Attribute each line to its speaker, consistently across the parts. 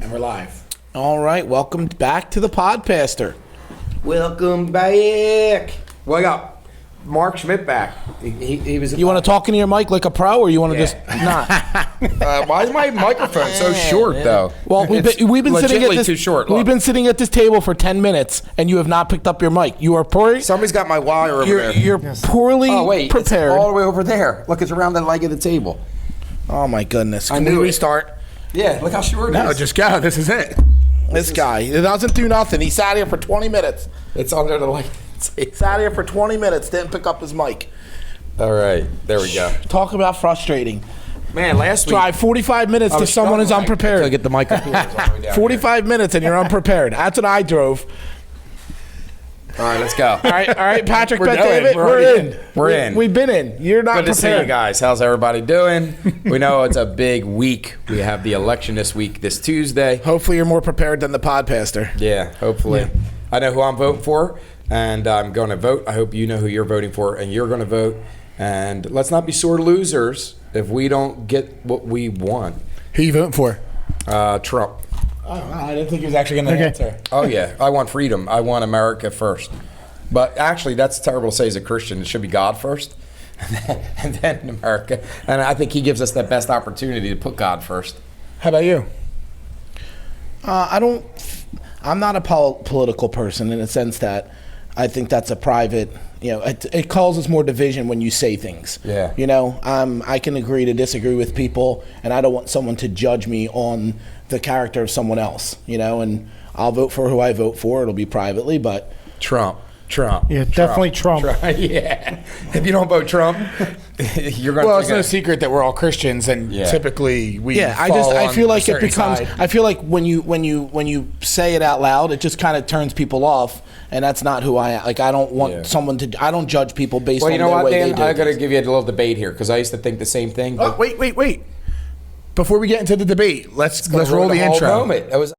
Speaker 1: And we're live.
Speaker 2: All right, welcome back to the Podpastor.
Speaker 1: Welcome back. Well, I got Mark Schmidt back. He was.
Speaker 2: You want to talk into your mic like a pro, or you want to just not?
Speaker 1: Why is my microphone so short, though?
Speaker 2: Well, we've been sitting at this.
Speaker 1: Too short.
Speaker 2: We've been sitting at this table for 10 minutes, and you have not picked up your mic. You are poor.
Speaker 1: Somebody's got my wire over there.
Speaker 2: You're poorly prepared.
Speaker 1: It's all the way over there. Look, it's around the leg of the table.
Speaker 2: Oh my goodness!
Speaker 1: Can we restart? Yeah, look how short it is.
Speaker 3: No, just go. This is it.
Speaker 2: This guy, he doesn't do nothing. He sat here for 20 minutes.
Speaker 1: It's under the leg.
Speaker 2: He sat here for 20 minutes, didn't pick up his mic.
Speaker 1: All right, there we go.
Speaker 2: Talk about frustrating.
Speaker 1: Man, last week.
Speaker 2: Drive 45 minutes to someone who's unprepared.
Speaker 1: To get the mic up here.
Speaker 2: 45 minutes and you're unprepared. That's what I drove.
Speaker 1: All right, let's go.
Speaker 2: All right, Patrick,
Speaker 1: We're
Speaker 2: David, we're in.
Speaker 1: We're in.
Speaker 2: We've been in. You're not
Speaker 1: Good to
Speaker 2: prepared.
Speaker 1: see you guys. How's everybody doing? We know it's a big week. We have the election this week, this Tuesday.
Speaker 2: Hopefully you're more prepared than the Podpastor.
Speaker 1: Yeah, hopefully. Yeah. I know who I'm voting for, and I'm going to vote. I hope you know who you're voting for, and you're going to vote. And let's not be sore losers if we don't get what we want.
Speaker 2: Who you voting for?
Speaker 1: Trump.
Speaker 2: Oh, I didn't think he was actually going to answer.
Speaker 1: Oh, yeah. I want freedom. I want America first. But actually, that's terrible to say as a Christian. It should be God first, and then America. And I think he gives us the best opportunity to put God first.
Speaker 2: How about you? I'm not a political person in the sense that I think that's a private, it causes more division when you say things.
Speaker 1: Yeah.
Speaker 2: I can agree to disagree with people, and I don't want someone to judge me on the character of someone else, and I'll vote for who I vote for. It'll be privately, but
Speaker 1: Trump.
Speaker 3: Yeah, definitely Trump.
Speaker 1: Yeah. If you don't vote Trump, you're going to.
Speaker 3: Well, it's no secret that we're all Christians, and typically we.
Speaker 2: Yeah, I feel like it becomes. Side. I feel like when you say it out loud, it just kind of turns people off, and that's not who I am. Like, I don't want someone to. I don't judge people based on their way they do.
Speaker 1: I got to give you a little debate here because I used to think the same thing.
Speaker 3: Oh, wait! Before we get into the debate, let's roll the intro.
Speaker 1: Moment. That was.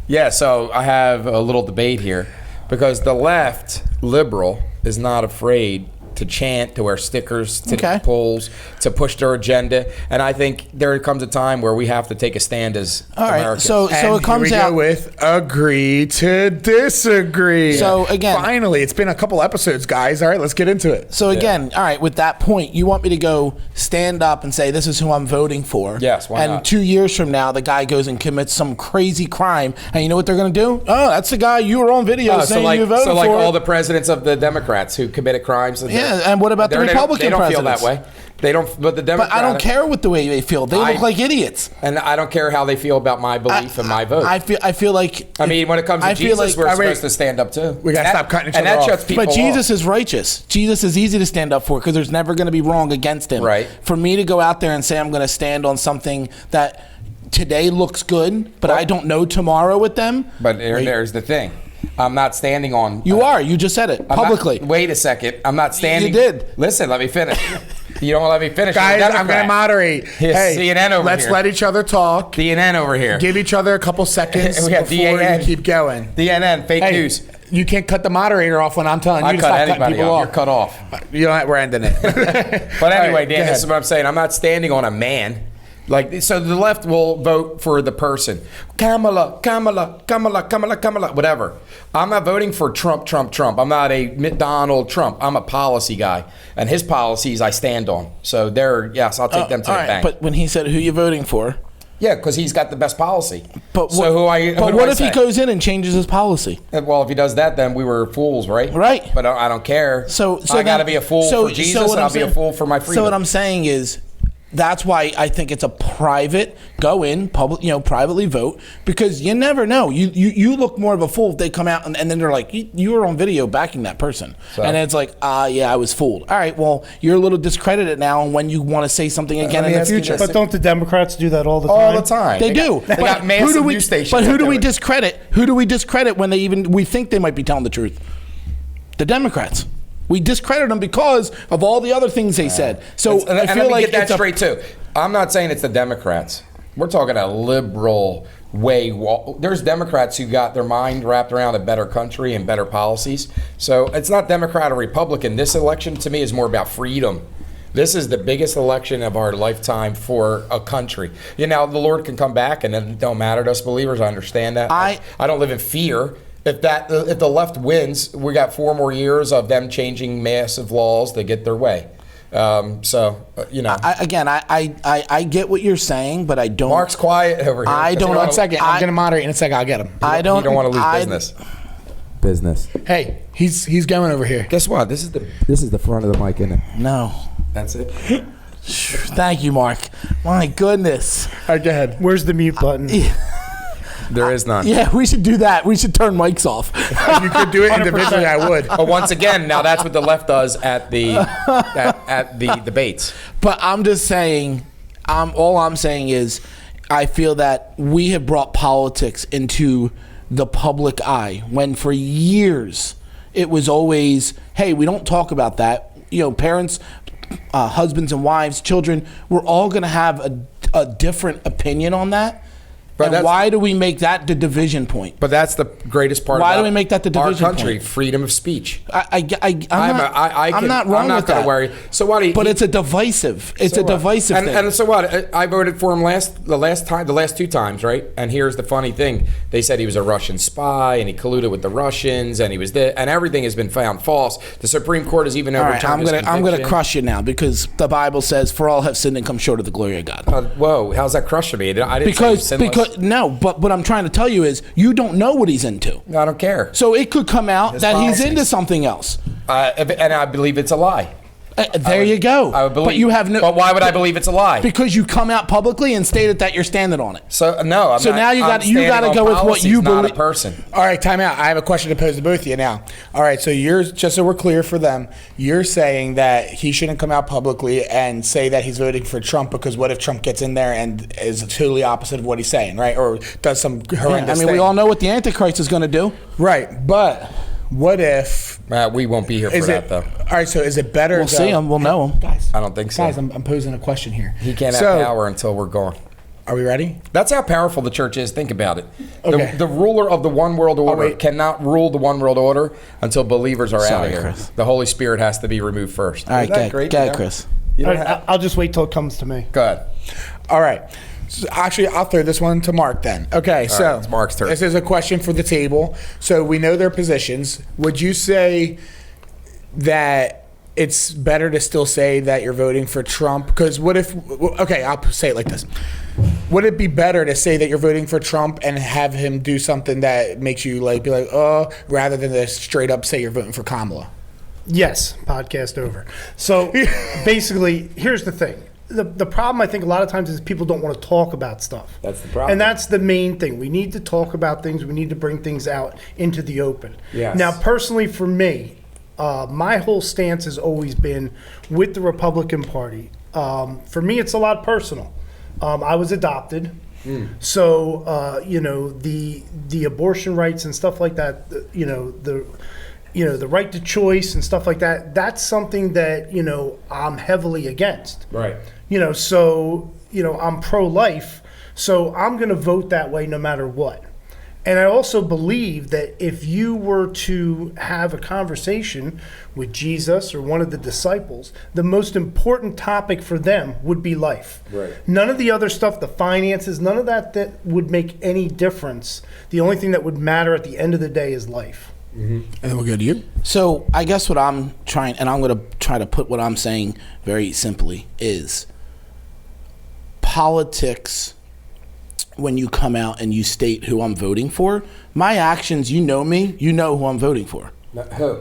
Speaker 1: Yeah, so I have a little debate here because the left, liberal, is not afraid to chant, to wear stickers, to polls, to push their agenda. And I think there comes a time where we have to take a stand as Americans.
Speaker 2: So it comes
Speaker 3: here we
Speaker 2: out
Speaker 3: go with agree to disagree.
Speaker 2: So again,
Speaker 3: finally, it's been a couple episodes, guys. All right, let's get into it.
Speaker 2: So again, all right, with that point, you want me to go stand up and say this is who I'm voting for?
Speaker 1: Yes, why not?
Speaker 2: And 2 years from now, the guy goes and commits some crazy crime, and you know what they're going to do? Oh, that's the guy you were on video saying you voted for.
Speaker 1: So like all the presidents of the Democrats who committed crimes.
Speaker 2: And what about the Republican presidents?
Speaker 1: They don't feel that way. They don't, but the Democrats.
Speaker 2: But I don't care what the way they feel. They look like idiots.
Speaker 1: And I don't care how they feel about my belief and my vote.
Speaker 2: I feel like.
Speaker 1: I mean, when it comes to Jesus, we're supposed to stand up too.
Speaker 3: We got to stop cutting each other off.
Speaker 1: And that shuts people
Speaker 2: off. But Jesus is righteous. Jesus is easy to stand up for because there's never going to be wrong against him.
Speaker 1: Right.
Speaker 2: For me to go out there and say I'm going to stand on something that today looks good, but I don't know tomorrow with them.
Speaker 1: But there's the thing. I'm not standing on.
Speaker 2: You are. You just said it publicly.
Speaker 1: Wait a second. I'm not standing.
Speaker 2: You did.
Speaker 1: Listen, let me finish. You don't let me finish.
Speaker 3: Guys, I'm going to moderate.
Speaker 1: Hey, CNN over
Speaker 3: let's
Speaker 1: here.
Speaker 3: Let each other talk.
Speaker 1: CNN over here.
Speaker 3: Give each other a couple seconds
Speaker 1: we have
Speaker 3: before
Speaker 1: DNN.
Speaker 3: you keep going.
Speaker 1: DNN, fake news.
Speaker 3: You can't cut the moderator off when I'm telling you to
Speaker 1: cut
Speaker 3: stop
Speaker 1: anybody
Speaker 3: cutting people
Speaker 1: off.
Speaker 3: off.
Speaker 1: You're cut off.
Speaker 3: You know what? We're ending it.
Speaker 1: But anyway, right, Dan, this is what I'm saying. I'm not standing on a man. Like, so the left will vote for the person. Kamala, whatever. I'm not voting for Trump. I'm not a Donald Trump. I'm a policy guy. And his policies I stand on. So I'll take them to the bank.
Speaker 2: But when he said who you voting for?
Speaker 1: Yeah, because he's got the best policy.
Speaker 2: But
Speaker 1: what
Speaker 2: if he goes in and changes his policy?
Speaker 1: Well, if he does that, then we were fools, right?
Speaker 2: Right.
Speaker 1: But I don't care.
Speaker 2: So
Speaker 1: I got to be a fool for Jesus, and I'll be a fool for my freedom.
Speaker 2: So what I'm saying is, that's why I think it's a private go in, public, privately vote, because you never know. You look more of a fool if they come out and then they're like, you were on video backing that person. And then it's like, yeah, I was fooled. All right, well, you're a little discredited now and when you want to say something again in the future.
Speaker 4: But don't the Democrats do that all the time?
Speaker 1: All the time.
Speaker 2: They do.
Speaker 1: They got massive news stations.
Speaker 2: But who do we discredit? Who do we discredit when we think they might be telling the truth? The Democrats. We discredit them because of all the other things they said. So I feel like
Speaker 1: get that straight too. I'm not saying it's the Democrats. We're talking a liberal way. There's Democrats who got their mind wrapped around a better country and better policies. So it's not Democrat or Republican. This election to me is more about freedom. This is the biggest election of our lifetime for a country. You know, the Lord can come back and it don't matter to us believers. I understand that. I don't live in fear. If the left wins, we got 4 more years of them changing massive laws to get their way. You know.
Speaker 2: I get what you're saying, but I don't.
Speaker 1: Mark's quiet over here.
Speaker 3: I don't. 1 second. I'm going to moderate in a second. I'll get him.
Speaker 1: You don't want to lose business.
Speaker 3: Hey, he's going over here.
Speaker 1: Guess what? This is the front of the mic, isn't it?
Speaker 2: No.
Speaker 1: That's it.
Speaker 2: Thank you, Mark. My goodness.
Speaker 3: All right, go ahead.
Speaker 4: Where's the mute button?
Speaker 1: There is none.
Speaker 2: Yeah, we should do that. We should turn mics off.
Speaker 3: If you could do it individually, I would.
Speaker 1: But once again, now that's what the left does at the debates.
Speaker 2: But I'm just saying, all I'm saying is, I feel that we have brought politics into the public eye when for years it was always, hey, we don't talk about that. You know, parents, husbands and wives, children, we're all going to have a different opinion on that. But and why do we make that the division point?
Speaker 1: But that's the greatest part.
Speaker 2: Why do we make that the division
Speaker 1: our country?
Speaker 2: Point?
Speaker 1: Freedom of speech.
Speaker 2: I'm not wrong with that.
Speaker 1: Worry. So what?
Speaker 2: But it's a divisive. It's a divisive thing.
Speaker 1: And so what? I voted for him the last 2 times, right? And here's the funny thing: they said he was a Russian spy and he colluded with the Russians and he was and everything has been found false. The Supreme Court has even overturned his conviction.
Speaker 2: I'm gonna crush you now because the Bible says, "For all have sinned and come short of the glory of God."
Speaker 1: Whoa! How's that crushing me? I didn't say he was sinless.
Speaker 2: No, but what I'm trying to tell you is you don't know what he's into.
Speaker 1: No, I don't care.
Speaker 2: So it could come out that he's into something else.
Speaker 1: And I believe it's a lie.
Speaker 2: There you go.
Speaker 1: I would believe.
Speaker 2: But you have no.
Speaker 1: But why would I believe it's a lie?
Speaker 2: Because you come out publicly and stated that you're standing on it.
Speaker 1: So no. I'm
Speaker 2: so
Speaker 1: not,
Speaker 2: now you got to go with what you believe.
Speaker 1: Not a person.
Speaker 3: All right, time out. I have a question to pose to both of you now. All right, so you're just so we're clear for them. You're saying that he shouldn't come out publicly and say that he's voting for Trump because what if Trump gets in there and is totally opposite of what he's saying, right? Or does some horrendous thing.
Speaker 2: We all know what the Antichrist is going to do.
Speaker 3: Right, but what if
Speaker 1: we won't be here for that though?
Speaker 3: All right, so is it better?
Speaker 2: We'll see him. We'll know him,
Speaker 3: guys.
Speaker 1: I don't think so.
Speaker 3: Guys, I'm posing a question here.
Speaker 1: He can't have power until we're gone.
Speaker 3: Are we ready?
Speaker 1: That's how powerful the church is. Think about it.
Speaker 3: Okay.
Speaker 1: The ruler of the one world order cannot rule the one world order until believers are out of here.
Speaker 2: Chris.
Speaker 1: The Holy Spirit has to be removed first.
Speaker 2: All right, go ahead, Chris.
Speaker 4: I'll just wait till it comes to me.
Speaker 1: Go ahead.
Speaker 3: All right. So actually, I'll throw this one to Mark then. Okay, so
Speaker 1: it's Mark's turn.
Speaker 3: This is a question for the table. So we know their positions. Would you say that it's better to still say that you're voting for Trump? Because what if, okay, I'll say it like this. Would it be better to say that you're voting for Trump and have him do something that makes you be like, oh, rather than to straight up say you're voting for Kamala?
Speaker 4: Yes, podcast over. So basically, here's the thing. The problem, I think, a lot of times is people don't want to talk about stuff.
Speaker 1: That's the problem.
Speaker 4: And that's the main thing. We need to talk about things. We need to bring things out into the open.
Speaker 1: Yes.
Speaker 4: Now, personally, for me, my whole stance has always been with the Republican Party. For me, it's a lot personal. I was adopted. So, the abortion rights and stuff like that, the right to choice and stuff like that, that's something that, I'm heavily against.
Speaker 1: Right.
Speaker 4: I'm pro-life, so I'm going to vote that way no matter what. And I also believe that if you were to have a conversation with Jesus or one of the disciples, the most important topic for them would be life.
Speaker 1: Right.
Speaker 4: None of the other stuff, the finances, none of that would make any difference. The only thing that would matter at the end of the day is life.
Speaker 3: Mm-hmm. And then we'll go to you.
Speaker 2: So I guess what I'm trying, and I'm going to try to put what I'm saying very simply, is politics. When you come out and you state who I'm voting for, my actions, you know me, you know who I'm voting for.
Speaker 1: Who?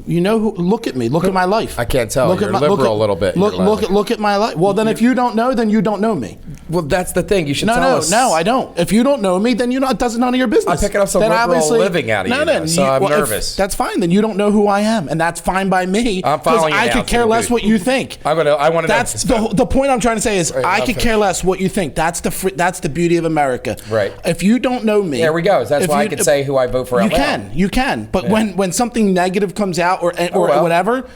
Speaker 2: You know who? Look at me. Look at my life.
Speaker 1: I can't tell. You're liberal a little bit.
Speaker 2: Look at my life. Well, then if you don't know, then you don't know me.
Speaker 1: Well, that's the thing. You should tell us.
Speaker 2: No, I don't. If you don't know me, then it doesn't none of your business.
Speaker 1: I'm picking up some liberal living out of you, so I'm nervous.
Speaker 2: That's fine. Then you don't know who I am, and that's fine by me.
Speaker 1: I'm following you now.
Speaker 2: I could care less what you think.
Speaker 1: I want to know.
Speaker 2: That's the point I'm trying to say is I could care less what you think. That's the beauty of America.
Speaker 1: Right.
Speaker 2: If you don't know me,
Speaker 1: there we go. That's why I could say who I vote for.
Speaker 2: You can. But when something negative comes out out or
Speaker 1: well.
Speaker 2: whatever.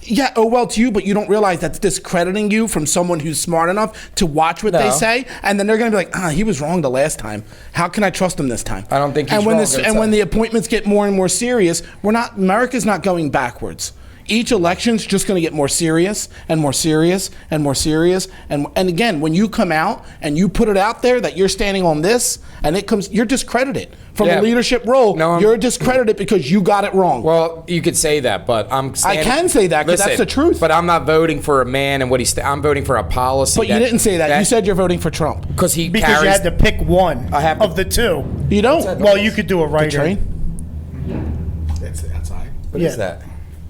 Speaker 2: Yeah, oh well to you, but you don't realize that's discrediting you from someone who's smart enough to watch what they say, and then they're going to be like, he was wrong the last time. How can I trust him this time?
Speaker 1: I don't think he's
Speaker 2: and when
Speaker 1: wrong.
Speaker 2: when the appointments get more and more serious, America's not going backwards. Each election's just going to get more serious and more serious and more serious. And again, when you come out and you put it out there that you're standing on this, and you're discredited from a leadership role. You're discredited because you got it wrong.
Speaker 1: Well, you could say that, but I
Speaker 2: can say that because that's the truth.
Speaker 1: But I'm not voting for a man and what I'm voting for a policy.
Speaker 2: But you didn't say that. You said you're voting for Trump
Speaker 1: because you
Speaker 4: had to pick one of the two.
Speaker 2: You don't.
Speaker 4: Well, you could do a write-in.
Speaker 3: It's outside.
Speaker 1: What is that?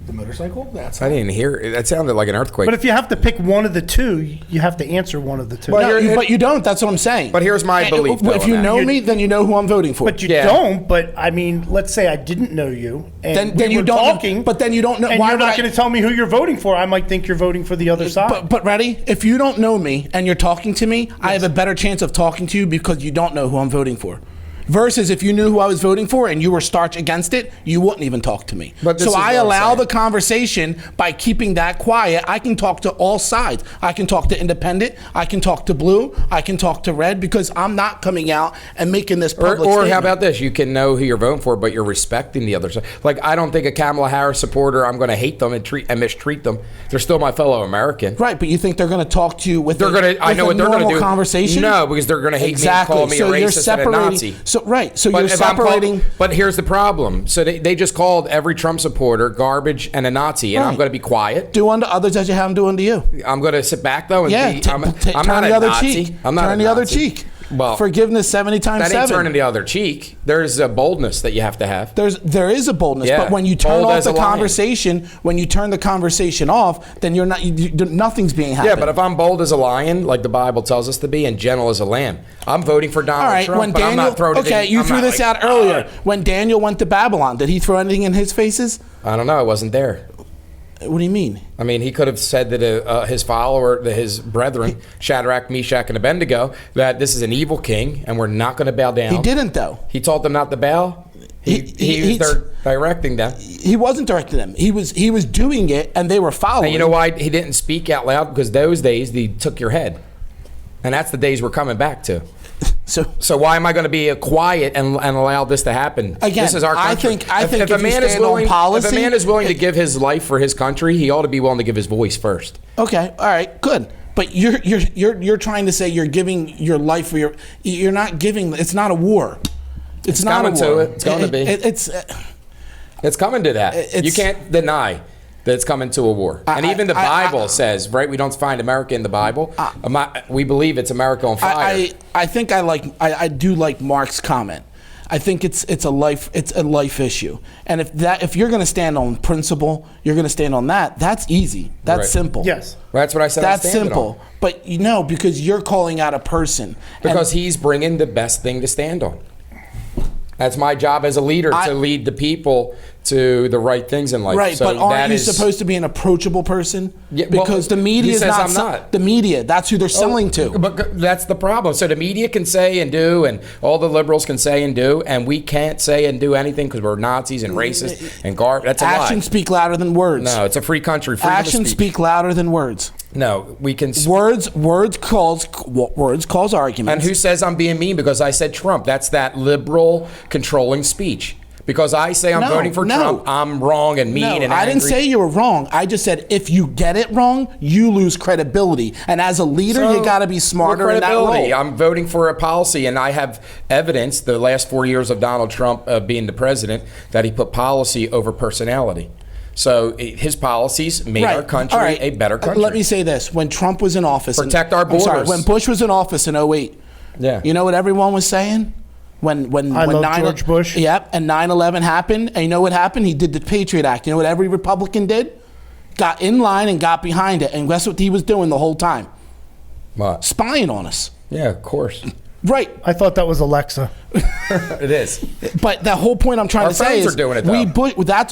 Speaker 3: The motorcycle?
Speaker 1: I didn't hear it. That sounded like an earthquake.
Speaker 4: But if you have to pick one of the two, you have to answer one of the two.
Speaker 2: But you don't. That's what I'm saying.
Speaker 1: But here's my belief.
Speaker 2: If you know me, then you know who I'm voting for.
Speaker 4: But you don't. But I mean, let's say I didn't know you, and
Speaker 2: then you don't.
Speaker 4: Talking,
Speaker 2: but then you don't know.
Speaker 4: And you're not going to tell me who you're voting for. I might think you're voting for the other side.
Speaker 2: But ready? If you don't know me and you're talking to me, I have a better chance of talking to you because you don't know who I'm voting for. Versus if you knew who I was voting for and you were starch against it, you wouldn't even talk to me. So I allow the conversation by keeping that quiet. I can talk to all sides. I can talk to independent. I can talk to blue. I can talk to red because I'm not coming out and making this public statement.
Speaker 1: How about this? You can know who you're voting for, but you're respecting the other side. Like, I don't think a Kamala Harris supporter, I'm going to hate them and mistreat them. They're still my fellow American.
Speaker 2: Right, but you think they're going to talk to you with
Speaker 1: I know what they're going to do.
Speaker 2: Conversation?
Speaker 1: No, because they're going to hate me and call me a racist and a Nazi.
Speaker 2: So you're separating.
Speaker 1: But here's the problem. So they just called every Trump supporter garbage and a Nazi, and I'm going to be quiet.
Speaker 2: Do unto others as you have them do unto you.
Speaker 1: I'm going to sit back though and
Speaker 2: I'm
Speaker 1: not
Speaker 2: the
Speaker 1: a
Speaker 2: other
Speaker 1: Nazi.
Speaker 2: cheek.
Speaker 1: I'm not
Speaker 2: turn
Speaker 1: a
Speaker 2: the other
Speaker 1: Nazi.
Speaker 2: cheek.
Speaker 1: Well,
Speaker 2: forgiveness 70 times 7.
Speaker 1: That ain't turning the other cheek. There's a boldness that you have to have.
Speaker 2: There is a boldness, but when you turn off the conversation, when you turn the conversation off, then you're not. Nothing's being happened.
Speaker 1: Yeah, but if I'm bold as a lion, like the Bible tells us to be, and gentle as a lamb, I'm voting for Donald Trump. But I'm not throwing it in.
Speaker 2: You threw this out earlier. When Daniel went to Babylon, did he throw anything in his faces?
Speaker 1: I don't know. I wasn't there.
Speaker 2: What do you mean?
Speaker 1: I mean, he could have said that his follower, his brethren, Shadrach, Meshach, and Abednego, that this is an evil king and we're not going to bow down.
Speaker 2: He didn't, though.
Speaker 1: He told them not to bow. He was directing them.
Speaker 2: He wasn't directing them. He was doing it, and they were following.
Speaker 1: And you know why he didn't speak out loud? Because those days they took your head, and that's the days we're coming back to. So why am I going to be quiet and allow this to happen?
Speaker 2: Again,
Speaker 1: this is our country.
Speaker 2: I think if a man is willing,
Speaker 1: if a man is willing to give his life for his country, he ought to be willing to give his voice first.
Speaker 2: Okay, all right, good. But you're trying to say you're giving your life for your. You're not giving. It's not a war. It's not
Speaker 1: coming
Speaker 2: a war.
Speaker 1: to it. It's going to be. It's coming to that. You can't deny that it's coming to a war. And even the Bible says, right? We don't find America in the Bible. We believe it's America on fire.
Speaker 2: I do like Mark's comment. I think it's a life issue. And if you're going to stand on principle, you're going to stand on that. That's easy. That's simple.
Speaker 4: Yes.
Speaker 1: Well, that's what I said.
Speaker 2: That's simple. But because you're calling out a person.
Speaker 1: Because he's bringing the best thing to stand on. That's my job as a leader, to lead the people to the right things in life.
Speaker 2: Right, so but aren't you supposed to be an approachable person? Yeah, because the media is not. The media, that's who they're selling to.
Speaker 1: But that's the problem. So the media can say and do, and all the liberals can say and do, and we can't say and do anything because we're Nazis and racist and garbage. That's a lie.
Speaker 2: Actions speak louder than words.
Speaker 1: No, it's a free country.
Speaker 2: Actions speak louder than words.
Speaker 1: No, we can.
Speaker 2: Words calls arguments.
Speaker 1: And who says I'm being mean because I said Trump? That's that liberal controlling speech. Because I say I'm voting for Trump, I'm wrong and mean and angry.
Speaker 2: I didn't say you were wrong. I just said if you get it wrong, you lose credibility. And as a leader, you got to be smarter in that role.
Speaker 1: I'm voting for a policy, and I have evidence the last 4 years of Donald Trump being the president that he put policy over personality. So his policies made our country a better country.
Speaker 2: Let me say this. When Trump was in office...
Speaker 1: Protect our borders.
Speaker 2: When Bush was in office in 2008, you know what everyone was saying? When
Speaker 4: George Bush.
Speaker 2: Yep, and 9/11 happened, and you know what happened? He did the Patriot Act. You know what every Republican did? Got in line and got behind it, and guess what he was doing the whole time?
Speaker 1: What?
Speaker 2: Spying on us.
Speaker 1: Yeah, of course.
Speaker 2: Right.
Speaker 4: I thought that was Alexa.
Speaker 1: It is.
Speaker 2: But the whole point I'm trying to say is
Speaker 1: doing it,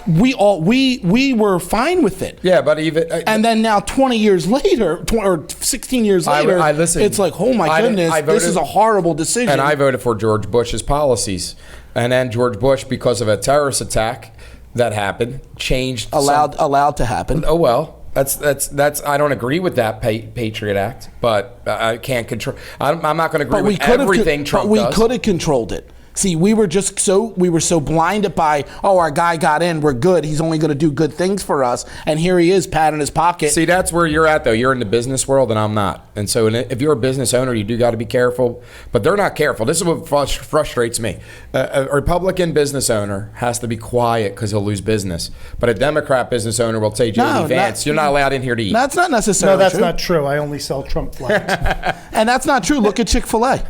Speaker 2: we were fine with it.
Speaker 1: Yeah, but even
Speaker 2: and then now 20 years later, or 16 years later, it's like, oh my goodness, this is a horrible decision.
Speaker 1: And I voted for George Bush's policies. And then George Bush, because of a terrorist attack, that happened changed.
Speaker 2: Allowed to happen.
Speaker 1: Oh well. That's. I don't agree with that Patriot Act, but I can't control. I'm not going to agree with everything Trump does.
Speaker 2: But we could have controlled it. See, we were so blinded by, our guy got in, we're good, he's only going to do good things for us, and here he is, pat in his pocket.
Speaker 1: See, that's where you're at, though. You're in the business world, and I'm not. And so if you're a business owner, you do got to be careful. But they're not careful. This is what frustrates me. A Republican business owner has to be quiet because he'll lose business. But a Democrat business owner will say, J.D. Vance, you're not allowed in here to eat.
Speaker 2: That's not necessarily
Speaker 4: true. No, that's
Speaker 2: true.
Speaker 4: not true. I only sell Trump flags.
Speaker 2: And that's not true. Look at Chick-fil-A.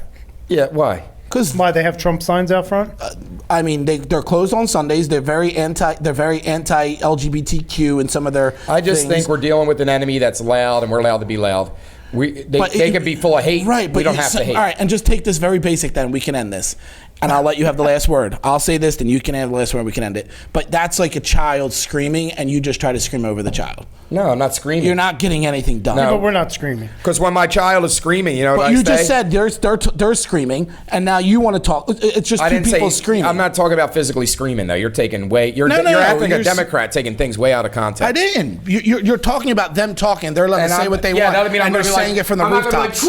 Speaker 1: Yeah, why?
Speaker 2: Because
Speaker 4: why they have Trump signs out front?
Speaker 2: I mean, they're closed on Sundays. They're very anti-LGBTQ in some of their.
Speaker 1: I just think we're dealing with an enemy that's loud, and we're allowed to be loud. They could be full of hate.
Speaker 2: Right, but
Speaker 1: we don't have to hate.
Speaker 2: All right, and just take this very basic. Then we can end this, and I'll let you have the last word. I'll say this, then you can have the last word. We can end it. But that's like a child screaming, and you just try to scream over the child.
Speaker 1: No, I'm not screaming.
Speaker 2: You're not getting anything done.
Speaker 1: No.
Speaker 4: Yeah, but we're not screaming.
Speaker 1: Because when my child is screaming, you know what
Speaker 2: But
Speaker 1: I
Speaker 2: you
Speaker 1: say?
Speaker 2: just said they're screaming, and now you want to talk. It's just two people screaming.
Speaker 1: I'm not talking about physically screaming, though. You're taking you're acting a Democrat, taking things way out of context.
Speaker 2: I didn't. You're talking about them talking. They're letting say what they want, and they're saying it from the rooftops.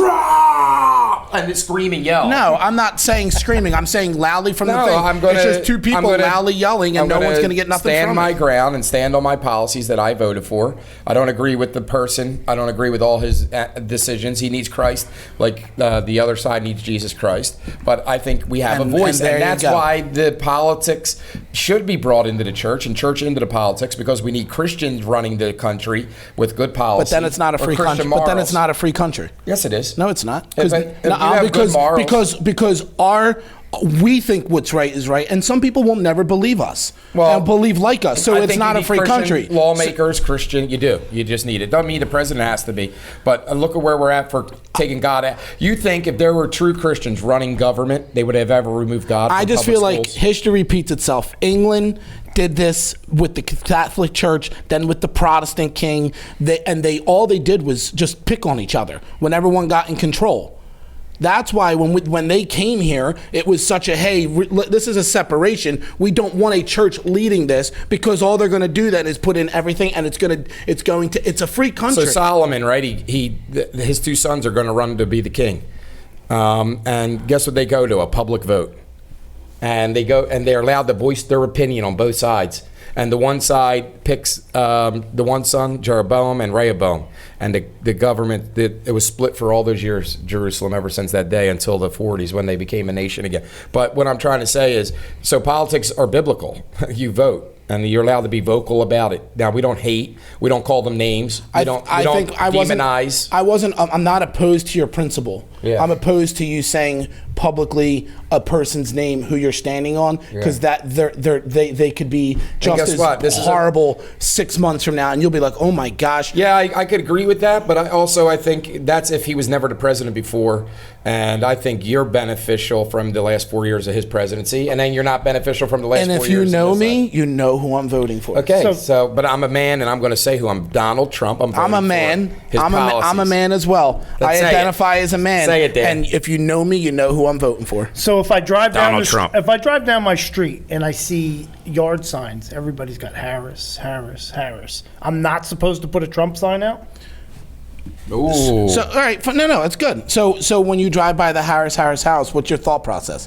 Speaker 1: And it's screaming, yell.
Speaker 2: No, I'm not saying screaming. I'm saying loudly from the thing. It's just two people loudly yelling, and no one's going to get nothing from it.
Speaker 1: Stand my ground and stand on my policies that I voted for. I don't agree with the person. I don't agree with all his decisions. He needs Christ, like the other side needs Jesus Christ. But I think we have a voice, and that's why the politics should be brought into the church and church into the politics, because we need Christians running the country with good policy.
Speaker 2: But then it's not a free country. But then it's not a free country.
Speaker 1: Yes, it is.
Speaker 2: No, it's not. Because we think what's right is right, and some people will never believe us. And believe like us. So it's not a free country.
Speaker 1: Lawmakers, Christian, you do. You just need it. Doesn't mean the president has to be. But look at where we're at for taking God out. You think if there were true Christians running government, they would have ever removed God from
Speaker 2: I just
Speaker 1: public
Speaker 2: feel like
Speaker 1: schools?
Speaker 2: history repeats itself. England did this with the Catholic Church, then with the Protestant king. All they did was just pick on each other when everyone got in control. That's why when they came here, it was such a, hey, this is a separation. We don't want a church leading this, because all they're going to do then is put in everything, and it's a free country.
Speaker 1: So Solomon, right? His two sons are going to run to be the king, and guess what? They go to a public vote, and they're allowed to voice their opinion on both sides. And the one side picks the one son, Jeroboam, and Rehoboam. And the government, it was split for all those years, Jerusalem, ever since that day until the 40s when they became a nation again. But what I'm trying to say is, so politics are biblical. You vote, and you're allowed to be vocal about it. Now, we don't hate. We don't call them names. We don't demonize.
Speaker 2: I'm not opposed to your principle.
Speaker 1: Yeah.
Speaker 2: I'm opposed to you saying publicly a person's name, who you're standing on, because they could be just as horrible 6 months from now, and you'll be like, oh my gosh.
Speaker 1: Yeah, I could agree with that, but I think that's if he was never the president before, and I think you're beneficial from the last 4 years of his presidency, and then you're not beneficial from the last 4 years.
Speaker 2: And if you know me, you know who I'm voting for.
Speaker 1: Okay, but I'm a man, and I'm going to say who I'm. Donald Trump. I'm a man.
Speaker 2: I'm a man as well. I identify as a man.
Speaker 1: Say it, Dan.
Speaker 2: And if you know me, you know who I'm voting for.
Speaker 4: So if I drive
Speaker 1: if
Speaker 4: I drive down my street and I see yard signs, everybody's got Harris, Harris, Harris. I'm not supposed to put a Trump sign out?
Speaker 1: Ooh.
Speaker 2: So all right, no, it's good. So when you drive by the Harris house, what's your thought process?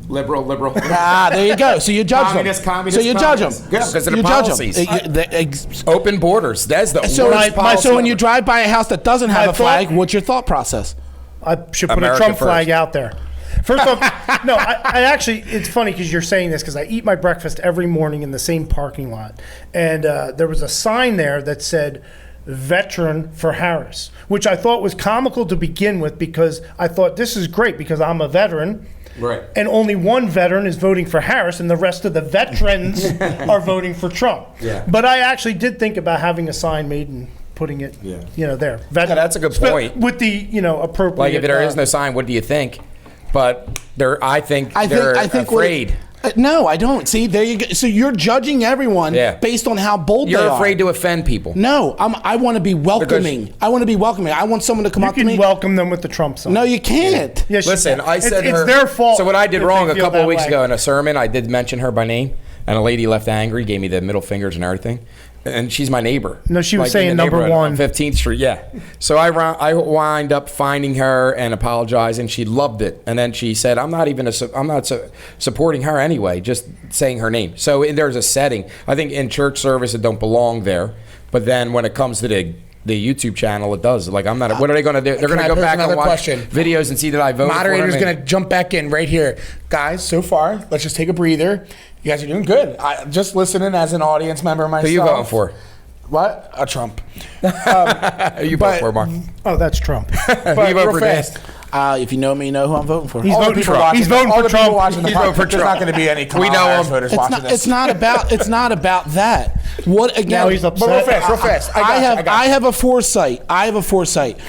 Speaker 1: Liberal.
Speaker 2: There you go. So you judge them. So you judge them.
Speaker 1: Yeah, because of the policies. Open borders. That's the worst policy.
Speaker 2: So when you drive by a house that doesn't have a flag, what's your thought process?
Speaker 4: I should put a Trump flag out there. First off, no, I actually, it's funny because you're saying this, because I eat my breakfast every morning in the same parking lot. And there was a sign there that said, veteran for Harris, which I thought was comical to begin with, because I thought this is great because I'm a veteran.
Speaker 1: Right.
Speaker 4: And only one veteran is voting for Harris, and the rest of the veterans are voting for Trump.
Speaker 1: Yeah.
Speaker 4: But I actually did think about having a sign made and putting it, there.
Speaker 1: That's a good point.
Speaker 4: With the, appropriate.
Speaker 1: Like if there is no sign, what do you think? But I think they're afraid.
Speaker 2: No, I don't. See, there you go. So you're judging everyone based on how bold they are.
Speaker 1: You're afraid to offend people.
Speaker 2: No, I want to be welcoming. I want someone to come up to me.
Speaker 4: You can welcome them with the Trump sign.
Speaker 2: No, you can't.
Speaker 4: Yes,
Speaker 1: listen, I said
Speaker 4: it's their fault.
Speaker 1: So what I did wrong a couple of weeks ago in a sermon, I did mention her by name. and a lady left angry, gave me the middle fingers and everything. And she's my neighbor.
Speaker 4: No, she was
Speaker 1: in
Speaker 4: saying
Speaker 1: the
Speaker 4: number
Speaker 1: neighborhood
Speaker 4: one.
Speaker 1: on 15th Street, yeah. So I wind up finding her and apologizing. She loved it. And then she said, I'm not supporting her anyway, just saying her name. So there's a setting. I think in church service it don't belong there. But then when it comes to the YouTube channel, it does. Like, I'm not. What are they going to do? They're going to go back and watch videos and see that I voted for him.
Speaker 3: Moderator's going to jump back in right here. Guys, so far, let's just take a breather. You guys are doing good. Just listening as an audience member myself.
Speaker 1: Who you voting for?
Speaker 3: What? Trump.
Speaker 1: You vote for, Mark?
Speaker 4: Oh, that's Trump.
Speaker 3: But
Speaker 1: you vote
Speaker 3: real
Speaker 1: for
Speaker 3: fast.
Speaker 2: If you know me, you know who I'm voting for.
Speaker 4: He's
Speaker 3: All the
Speaker 4: voting
Speaker 3: people
Speaker 4: Trump.
Speaker 3: watching
Speaker 4: He's
Speaker 3: the-
Speaker 4: voting
Speaker 3: all
Speaker 4: for
Speaker 3: the people
Speaker 4: Trump.
Speaker 3: watching the
Speaker 1: He's voting for
Speaker 3: podcast, there's
Speaker 1: Trump.
Speaker 3: not going to be any
Speaker 1: We know
Speaker 3: Kamala Harris
Speaker 1: him.
Speaker 3: voters watching this.
Speaker 2: It's not about that. What again?
Speaker 4: Now he's upset.
Speaker 3: But real fast.
Speaker 2: I have a foresight.